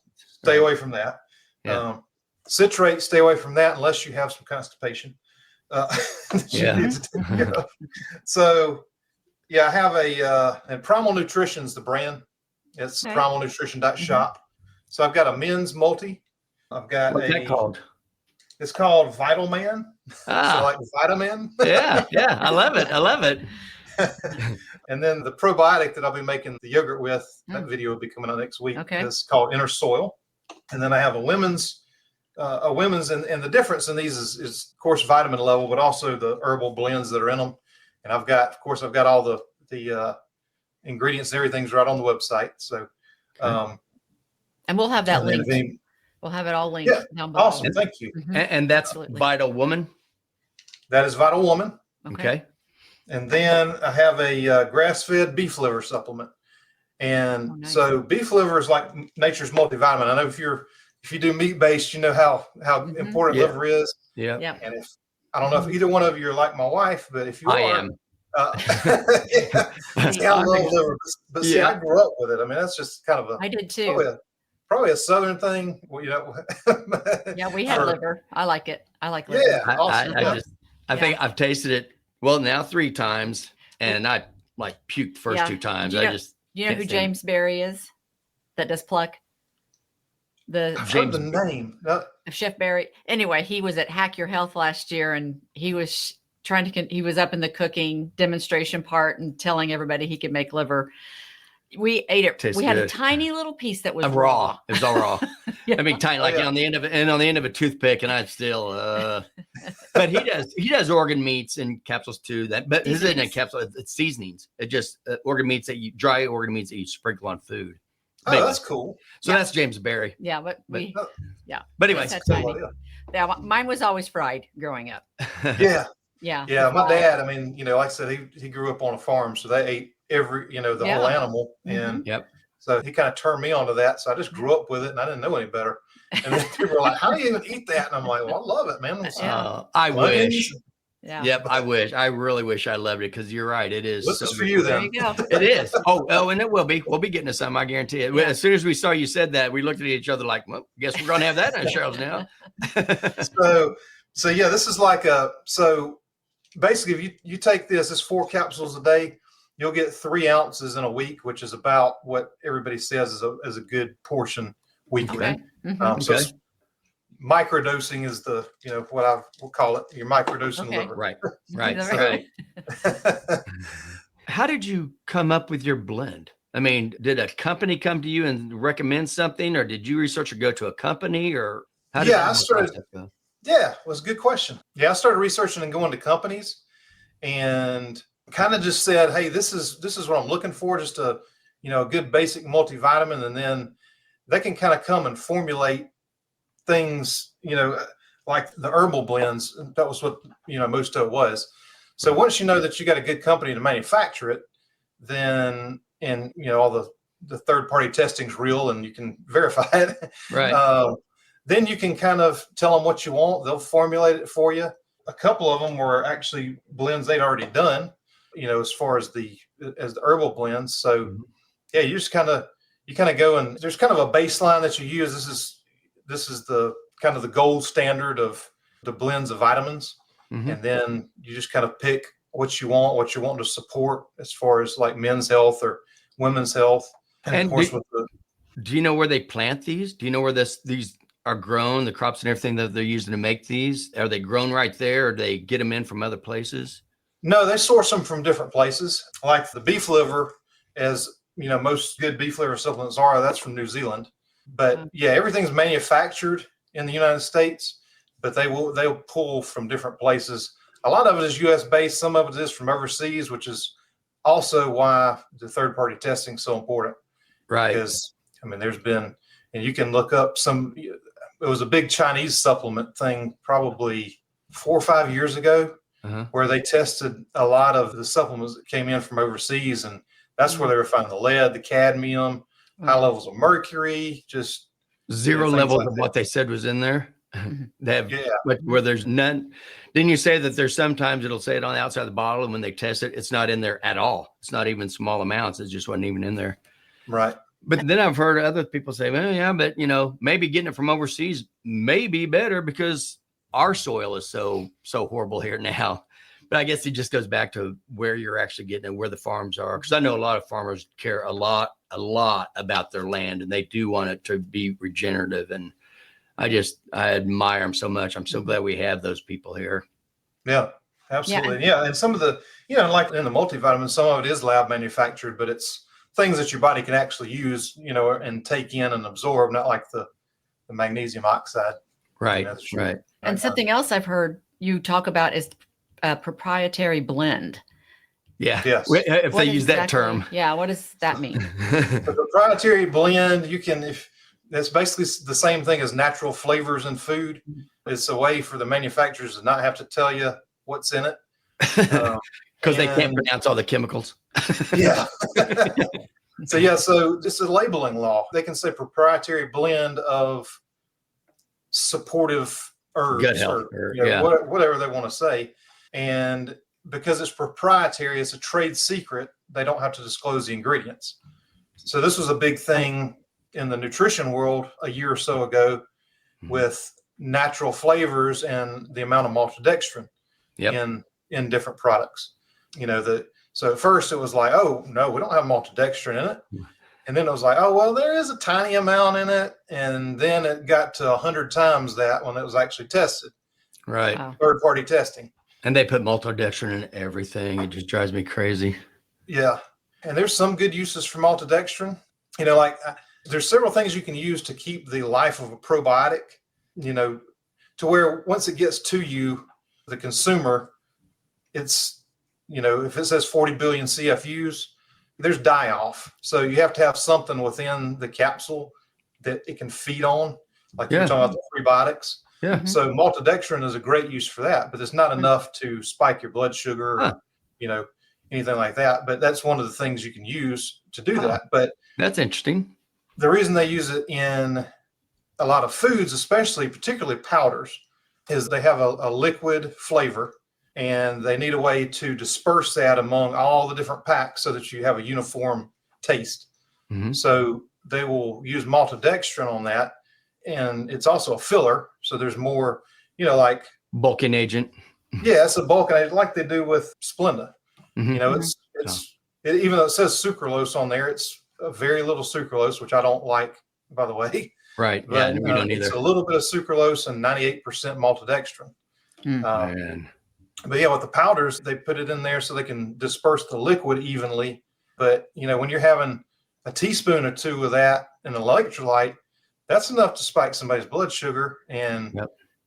Stay away from that. Yeah. Citrate, stay away from that unless you have some constipation. Yeah. So I have and Primal Nutrition's the brand. It's primalnutrition.shop. So I've got a men's multi. I've got What's that called? It's called Vital Man. So like vitamin. Yeah. I love it. And then the probiotic that I'll be making the yogurt with, that video will be coming out next week. Okay. It's called Inner Soil. And then I have a women's, and the difference in these is of course vitamin level, but also the herbal blends that are in them. And I've got all the ingredients and everything's right on the website. So, and we'll have that linked. We'll have it all linked down below. Awesome. Thank you. And that's Absolutely. Vital Woman. That is Vital Woman. Okay. And then I have a grass-fed beef liver supplement. And nice. So beef liver is like nature's multivitamin. I know if you do meat-based, you know how important liver is. Yeah. And I don't know if either one of you are like my wife, but if you I are, am. I love liver. But see, I grew up with it. I mean, that's just kind of I did too. Probably a Southern thing, Yeah, we have liver. I like it. I like liver. Yeah, awesome. I think I've tasted it. Well, now 3 times, and I puked first 2 times. You know who James Berry is? That does pluck. I've heard the name. Chef Berry. Anyway, he was at Hack Your Health last year, and he was he was up in the cooking demonstration part and telling everybody he could make liver. We ate it. Tastes we had good. a tiny little piece that was raw. It was all raw. Yeah. I mean, tiny, on the end of it, and on the end of a toothpick, and I still. But he does organ meats in capsules too. But this isn't a capsule. It's seasonings. It just organ meats dry organ meats that you sprinkle on food. Oh, that's cool. So that's James Berry. Yeah, but But anyways, yeah, mine was always fried growing up. Yeah. My dad. I mean, like I said, he grew up on a farm, so they ate every, the whole animal, and so he kind of turned me onto that. So I just grew up with it, and I didn't know any better. And then people were like, "How do you even eat that?" And I'm like, "Well, I love it, man." I wish. Yeah. Yep, I wish. I really wish I loved it because you're right. It is. This is for you, then. There you go. It is. Oh, and it will be. We'll be getting to some. I guarantee it. As soon as we saw you said that, we looked at each other like, "Well, guess we're going to have that on the shelves now." So yeah, this is so basically, if you take this 4 capsules a day, you'll get 3 ounces in a week, which is about what everybody says is a good portion weekly. Okay. So microdosing is the, what we'll call it, your microdosing liver. Right. How did you come up with your blend? I mean, did a company come to you and recommend something, or did you research or go to a company, or how did I started. Yeah, it was a good question. Yeah, I started researching and going to companies, and kind of just said, "Hey, this is what I'm looking for, just a good basic multivitamin," and then they can kind of come and formulate things, like the herbal blends. That was what most of it was. So once you know that you got a good company to manufacture it, then all the third party testing's real and you can verify it. Right. Then you can kind of tell them what you want. They'll formulate it for you. A couple of them were actually blends they'd already done, as far as the herbal blends. So yeah, you kind of go, and there's kind of a baseline that you use. This is the kind of the gold standard of the blends of vitamins. And then you just kind of pick what you want to support as far as like men's health or women's health. And of course, do you know where they plant these? Do you know where these are grown, the crops and everything that they're using to make these? Are they grown right there, or do they get them in from other places? No, they source them from different places. Like the beef liver, as most good beef liver supplements are, that's from New Zealand. But yeah, everything's manufactured in the United States, but they'll pull from different places. A lot of it is U.S. based. Some of it is from overseas, which is also why the third party testing is so important. Right. Because there's been, and you can look up it was a big Chinese supplement thing probably 4 or 5 years ago, where they tested a lot of the supplements that came in from overseas, and that's where they were finding the lead, the cadmium, high levels of mercury, just Zero things levels like of that. what they said was in there. Mhm. They have, Yeah. where there's none. Didn't you say that there's sometimes it'll say it on the outside of the bottle, and when they test it, it's not in there at all. It's not even small amounts. It just wasn't even in there. Right. But then I've heard other people say, well, yeah, but maybe getting it from overseas may be better because our soil is so horrible here now. But I guess it just goes back to where you're actually getting it, where the farms are. Because I know a lot of farmers care a lot about their land, and they do want it to be regenerative. And I admire them so much. I'm so glad we have those people here. Yeah, absolutely. Yeah. And some of the, like in the multivitamins, some of it is lab manufactured, but it's things that your body can actually use, and take in and absorb, not like the magnesium oxide. Right. Right. And something else I've heard you talk about is a proprietary blend. Yeah. Yes. If they use that term. Yeah. What does that mean? The proprietary blend, that's basically the same thing as natural flavors in food. It's a way for the manufacturers to not have to tell you what's in it. Because they can't pronounce all the chemicals. Yeah. So it's a labeling law. They can say proprietary blend of supportive herbs, gut health, whatever they want to say. And because it's proprietary, it's a trade secret, they don't have to disclose the ingredients. So this was a big thing in the nutrition world a year or so ago with natural flavors and the amount of maltodextrin in different products. So at first it was like, oh no, we don't have maltodextrin in it. And then it was like, oh, well, there is a tiny amount in it. And then it got to 100 times that when it was actually tested. Right. Wow. Third party testing. And they put maltodextrin in everything. It just drives me crazy. Yeah. And there's some good uses for maltodextrin. There's several things you can use to keep the life of a probiotic, to where once it gets to you, the consumer, it's, if it says 40 billion CFUs, there's die-off. So you have to have something within the capsule that it can feed on, like you're talking about the prebiotics. Yeah. So maltodextrin is a great use for that, but it's not enough to spike your blood sugar or, anything like that. But that's one of the things you can use to do that. But that's interesting. The reason they use it in a lot of foods, particularly powders, is they have a liquid flavor, and they need a way to disperse that among all the different packs so that you have a uniform taste. Mm-hmm. So they will use maltodextrin on that, and it's also a filler. So there's more, like bulking agent. Yeah, it's a bulking agent like they do with Splenda. Mm-hmm. Even though it says sucralose on there, it's a very little sucralose, which I don't like, by the way. Right. But, we don't either. It's a little bit of sucralose and 98% maltodextrin. But with the powders, they put it in there so they can disperse the liquid evenly. But, when you're having a teaspoon or two of that in an electrolyte, that's enough to spike somebody's blood sugar. And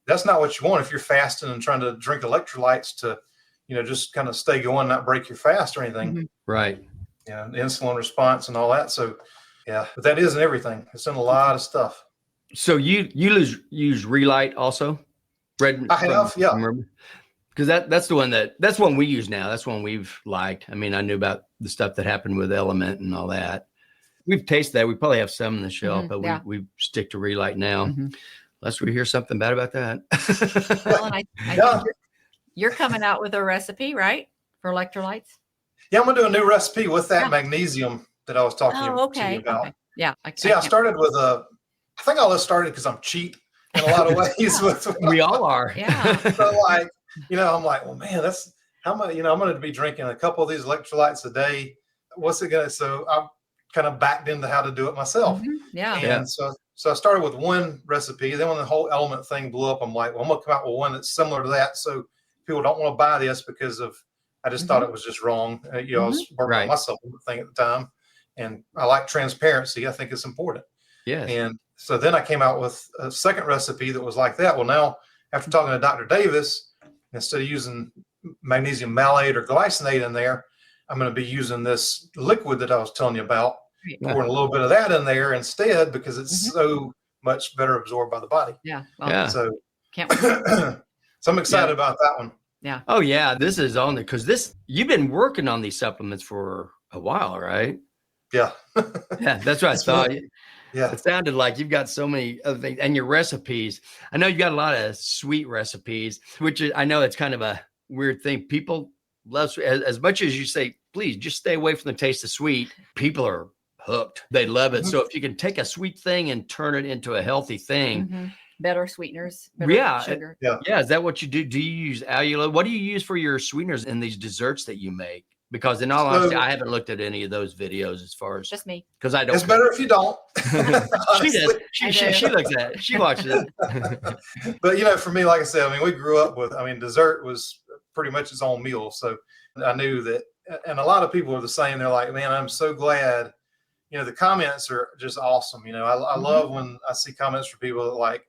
that's not what you want if you're fasting and trying to drink electrolytes to, just kind of stay going, not break your fast or anything. Mm-hmm. Right. The insulin response and all that. So, but that isn't everything. It's in a lot of stuff. So you use Relight also? I have, yeah. Because that's one we use now. That's one we've liked. I mean, I knew about the stuff that happened with Element and all that. We've tasted that. We probably have some in the shelf, but we stick to Relight now. Mm-hmm. Unless we hear something bad about that. Well, and I think you're coming out with a recipe, right? For electrolytes? Yeah, I'm going to do a new recipe with that magnesium that I was talking to you about. Okay. Yeah. I started with I think all this started because I'm cheap in a lot of ways. We all are. Yeah. So I'm like, well, man, that's how much, I'm going to be drinking a couple of these electrolytes a day. What's it going to, so I kind of backed into how to do it myself. Mm-hmm. Yeah. And so I started with one recipe. Then when the whole Element thing blew up, I'm like, well, I'm going to come out with one that's similar to that. So people don't want to buy this because I just thought it was just wrong. I was working on my supplement thing at the time, and I like transparency. I think it's important. Yeah. And so then I came out with a second recipe that was like that. Well, now after talking to Dr. Davis, instead of using magnesium malate or glycinate in there, I'm going to be using this liquid that I was telling you about, pouring a little bit of that in there instead because it's so much better absorbed by the body. Yeah. Well, So can't wait. So I'm excited about that one. Yeah. Oh yeah, this is on there because you've been working on these supplements for a while, right? Yeah. Yeah, that's what I It's thought. really- yeah. It sounded like you've got so many other things and your recipes. I know you got a lot of sweet recipes, which I know it's kind of a weird thing. People love as much as you say, please just stay away from the taste of sweet. People are hooked. They love it. Mhm. So if you can take a sweet thing and turn it into a healthy thing, Better sweeteners, better yeah, sugar. yeah. Is that what you do? Do you use allulose? What do you use for your sweeteners in these desserts that you make? Because in all honesty, So I haven't looked at any of those videos as far as Just me. because I don't. it's better if you don't. She does. Honestly. She looks at it. She watches it. But for me, like I said, I mean, we grew up with, dessert was pretty much its own meal. So I knew that, and a lot of people are the same. They're like, man, I'm so glad, the comments are just awesome. I love when I see comments from people that like,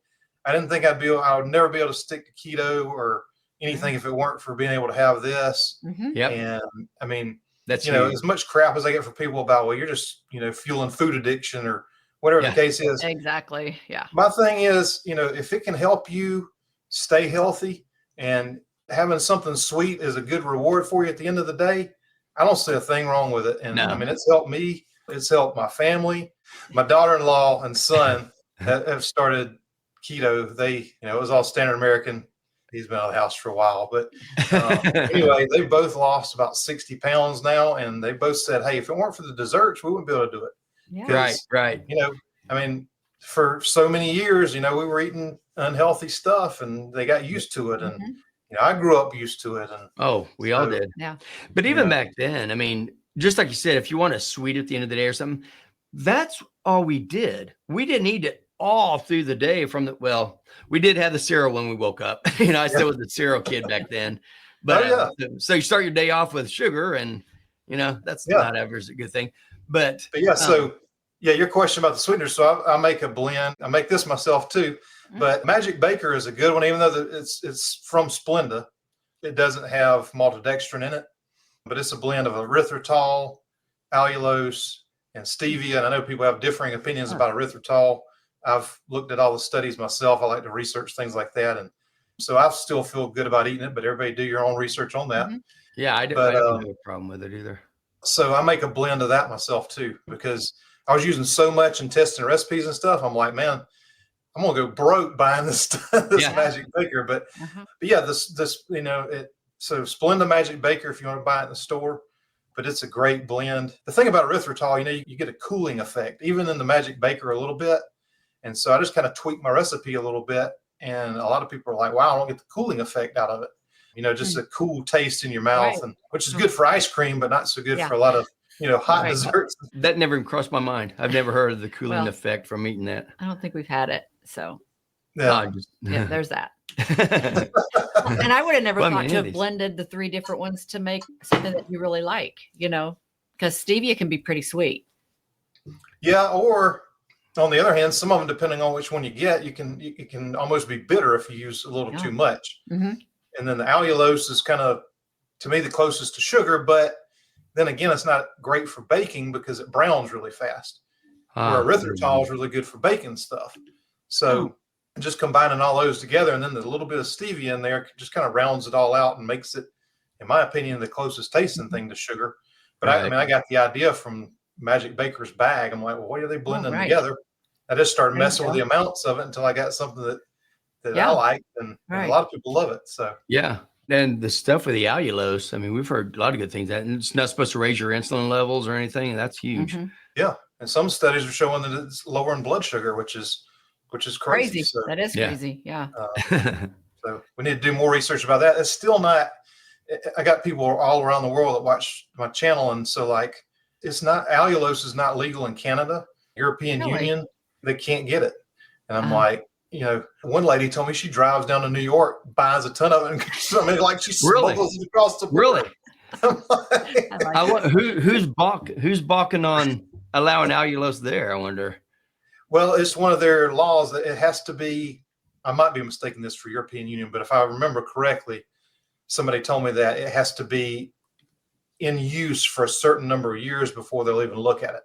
I didn't think I would never be able to stick to keto or anything if it weren't for being able to have this. Yep. And I mean, That's as much crap as I get from people about, well, you're just, fueling food addiction or whatever the case is. Exactly. Yeah. My thing is, if it can help you stay healthy and having something sweet is a good reward for you at the end of the day, I don't see a thing wrong with it. And No. I mean, it's helped me. It's helped my family. My daughter-in-law and son have started keto. They, it was all standard American. He's been out of the house for a while, but anyway, they both lost about 60 pounds now. And they both said, hey, if it weren't for the desserts, we wouldn't be able to do it. Yeah. Right. For so many years, we were eating unhealthy stuff and they got used to it. And, I grew up used to it. And we all did. Yeah. But even back then, I mean, just like you said, if you want a sweet at the end of the day or something, that's all we did. We didn't eat it all through the day we did have the cereal when we woke up. I still was the cereal kid back then. But so you start your day off with sugar and, that's not ever a good thing. But your question about the sweeteners. So I make a blend. I make this myself too. But Magic Baker is a good one, even though it's from Splenda. It doesn't have maltodextrin in it, but it's a blend of erythritol, allulose, and stevia. And I know people have differing opinions about erythritol. I've looked at all the studies myself. I like to research things like that. And so I still feel good about eating it, but everybody do your own research on that. Yeah, I don't have a problem with it either. So I make a blend of that myself too, because I was using so much and testing recipes and stuff. I'm like, man, I'm gonna go broke buying this Magic Baker. But yeah, so Splenda Magic Baker if you want to buy it in the store, but it's a great blend. The thing about erythritol, you get a cooling effect, even in the Magic Baker a little bit. And so I just kind of tweaked my recipe a little bit. And a lot of people are like, wow, I don't get the cooling effect out of it. Just a cool taste in your mouth, and which is good for ice cream, but not so good for a lot of, hot desserts. That never even crossed my mind. I've never heard of the cooling effect from eating that. I don't think we've had it. So there's there's that. And I would have never thought to have blended the 3 different ones to make something that you really like, because stevia can be pretty sweet. Yeah. Or on the other hand, some of them, depending on which one you get, you can almost be bitter if you use a little too much. And then the allulose is kind of, to me, the closest to sugar, but then again, it's not great for baking because it browns really fast. Where erythritol is really good for baking stuff. So just combining all those together, and then the little bit of stevia in there just kind of rounds it all out and makes it, in my opinion, the closest tasting thing to sugar. But I got the idea from Magic Baker's bag. I'm like, well, what are they blending together? I just started messing with the amounts of it until I got something that I like, and a lot of people love it. So and the stuff with the allulose, I mean, we've heard a lot of good things. And it's not supposed to raise your insulin levels or anything. That's huge. Yeah, and some studies are showing that it's lowering blood sugar, which is crazy. So, that is crazy. Yeah. So we need to do more research about that. It's still not. I got people all around the world that watch my channel, and so allulose is not legal in Canada, European Union. They can't get it, and I'm like, one lady told me she drives down to New York, buys a ton of it, and she smuggles it across the border. Really? Who's balking on allowing allulose there? I wonder. Well, it's one of their laws that it has to be. I might be mistaking this for European Union, but if I remember correctly, somebody told me that it has to be in use for a certain number of years before they'll even look at it.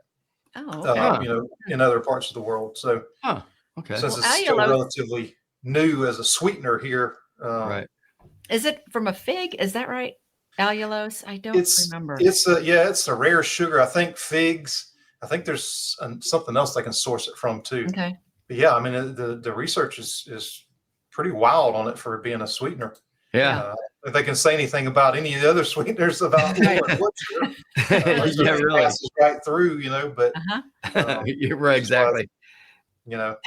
Oh, okay. In other parts of the world. So, since it's still relatively new as a sweetener here, right? Is it from a fig? Is that right? Allulose? I don't remember. It's a rare sugar. I think figs I think there's something else they can source it from too. Okay. But yeah, I mean, the research is pretty wild on it for being a sweetener. Yeah. If they can say anything about any of the other sweeteners about Right. blood sugar, Yeah, really. passes right through, but You're right, exactly. so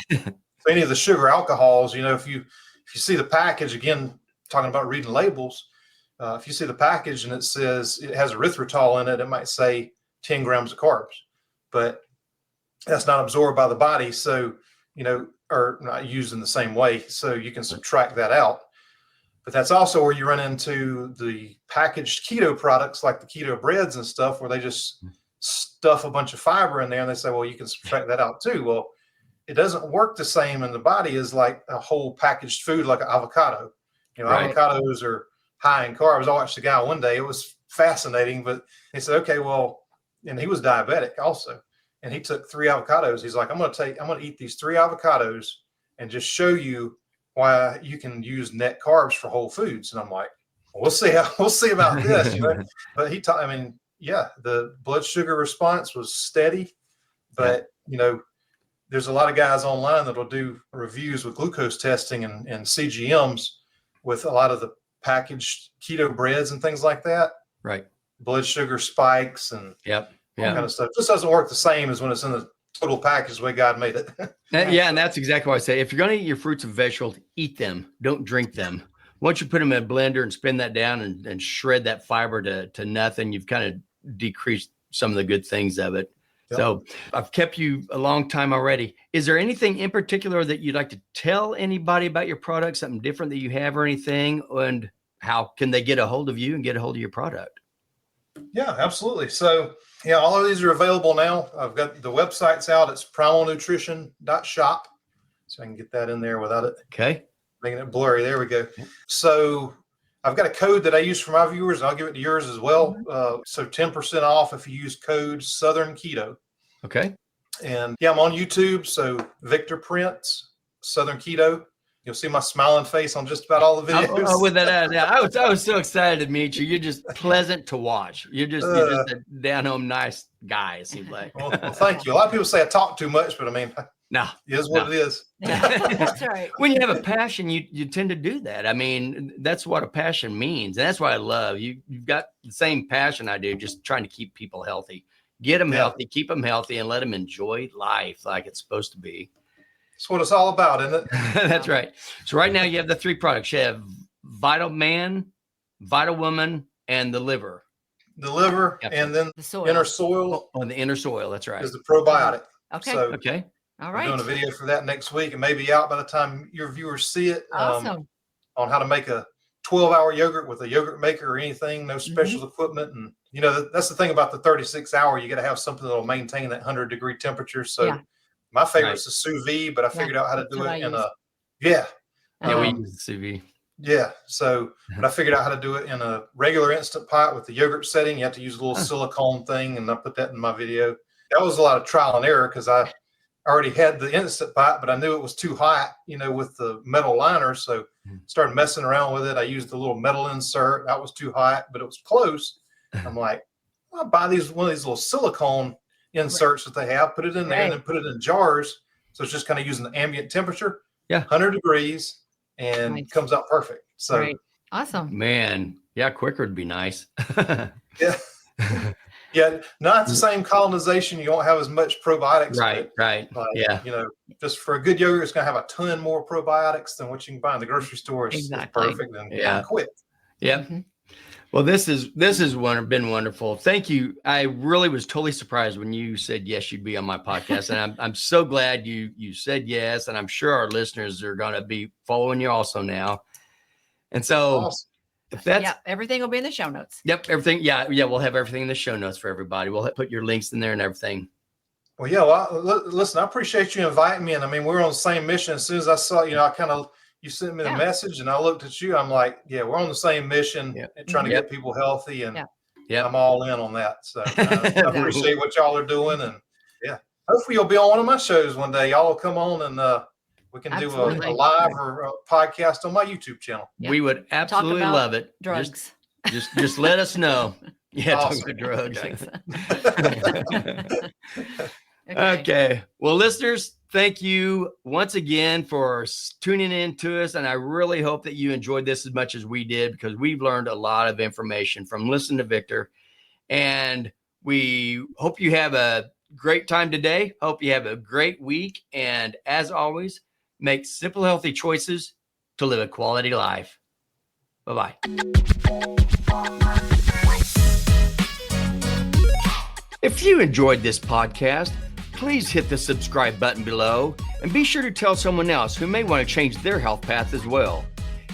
any of the sugar alcohols, if you see the package, again, talking about reading labels, if you see the package and it says it has erythritol in it, it might say 10 grams of carbs, but that's not absorbed by the body. So, or not used in the same way. So you can subtract that out. But that's also where you run into the packaged keto products like the keto breads and stuff, where they just stuff a bunch of fiber in there and they say, well, you can subtract that out too. Well, it doesn't work the same in the body as like a whole packaged food like an avocado. Right. Avocados are high in carbs. I watched a guy one day, it was fascinating, but he said, okay, well, and he was diabetic also. And he took 3 avocados. He's like, I'm going to eat these 3 avocados and just show you why you can use net carbs for whole foods. And I'm like, we'll see about this, But he taught, the blood sugar response was steady, but there's a lot of guys online that will do reviews with glucose testing and CGMs with a lot of the packaged keto breads and things like that. Right. Blood sugar spikes and all kind of stuff. Just doesn't work the same as when it's in the total package the way God made it. Yeah, and that's exactly what I say. If you're going to eat your fruits and vegetables, eat them. Don't drink them. Once you put them in a blender and spin that down and shred that fiber to nothing, you've kind of decreased some of the good things of it. Yep. So I've kept you a long time already. Is there anything in particular that you'd like to tell anybody about your product, something different that you have or anything? And how can they get a hold of you and get a hold of your product? Yeah, absolutely. So all of these are available now. I've got the website's out. It's primalnutrition.shop. So I can get that in there without it making it blurry. There we go. So I've got a code that I use for my viewers, and I'll give it to yours as well. So 10% off if you use code Southern Keto. Okay. And I'm on YouTube. So Victor Prince, Southern Keto. You'll see my smiling face on just about all the videos. Oh, with that, I was so excited to meet you. You're just pleasant to watch. You're just a down-home nice guy, it seems like. Well, thank you. A lot of people say I talk too much, but it is what it is. That's right. When you have a passion, you tend to do that. I mean, that's what a passion means. And that's what I love. You've got the same passion I do, just trying to keep people healthy. Get them healthy, keep them healthy, and let them enjoy life like it's supposed to be. That's what it's all about, isn't it? That's right. So right now you have the 3 products. You have Vital Man, Vital Woman, and the liver. The liver, and then the inner soil. Oh, the inner soil. That's right. Is the probiotic. Okay. So okay. All right. I'm doing a video for that next week, and maybe out by the time your viewers see it. Awesome. On how to make a 12-hour yogurt with a yogurt maker or anything, no special equipment. And, that's the thing about the 36-hour. You got to have something that will maintain that 100-degree temperature. So my favorite is the sous vide, but I figured out how to do it in a, we use sous vide. Yeah. So, but I figured out how to do it in a regular Instant Pot with the yogurt setting. You have to use a little silicone thing, and I put that in my video. That was a lot of trial and error because I already had the Instant Pot, but I knew it was too hot, with the metal liner. So started messing around with it. I used the little metal insert. That was too hot, but it was close. I'm like, I'll buy one of these little silicone inserts that they have, put it in there, and then put it in jars. So it's just kind of using the ambient temperature, 100 degrees, and comes out perfect. So awesome, man. Quicker would be nice. Not the same colonization. You won't have as much probiotics. Right. Just for a good yogurt, it's going to have a ton more probiotics than what you can buy in the grocery store. It's perfect and quick. Yeah. Mm-hmm. Well, this has been wonderful. Thank you. I really was totally surprised when you said yes, you'd be on my podcast, and I'm so glad you said yes. And I'm sure our listeners are going to be following you also now. And so, awesome. If that's everything will be in the show notes. Yep, everything. Yeah, we'll have everything in the show notes for everybody. We'll put your links in there and everything. Well, listen, I appreciate you inviting me, and I mean we're on the same mission. As soon as I saw, you sent me the message, and I looked at you. I'm like, we're on the same mission and trying to get people healthy, and I'm all in on that. So I appreciate what y'all are doing, and hopefully you'll be on one of my shows one day. Y'all will come on, and we can do a live or a podcast on my YouTube channel. We would absolutely love it. Drugs. Just let us know. Yeah, talking Awesome. about drugs. Drugs. Okay. Well, listeners, thank you once again for tuning in to us. And I really hope that you enjoyed this as much as we did, because we've learned a lot of information from listening to Victor. And we hope you have a great time today. Hope you have a great week. And as always, make simple, healthy choices to live a quality life. Bye-bye. If you enjoyed this podcast, please hit the subscribe button below and be sure to tell someone else who may want to change their health path as well.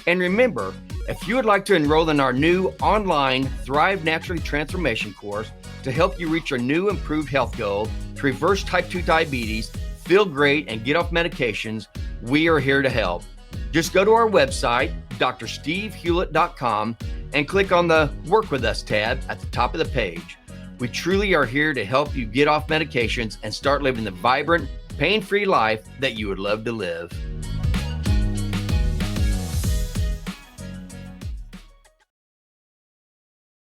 And remember, if you would like to enroll in our new online Thrive Naturally Transformation course to help you reach your new improved health goal to reverse type 2 diabetes, feel great, and get off medications, we are here to help. Just go to our website, drstevehewlett.com, and click on the Work With Us tab at the top of the page. We truly are here to help you get off medications and start living the vibrant, pain-free life that you would love to live.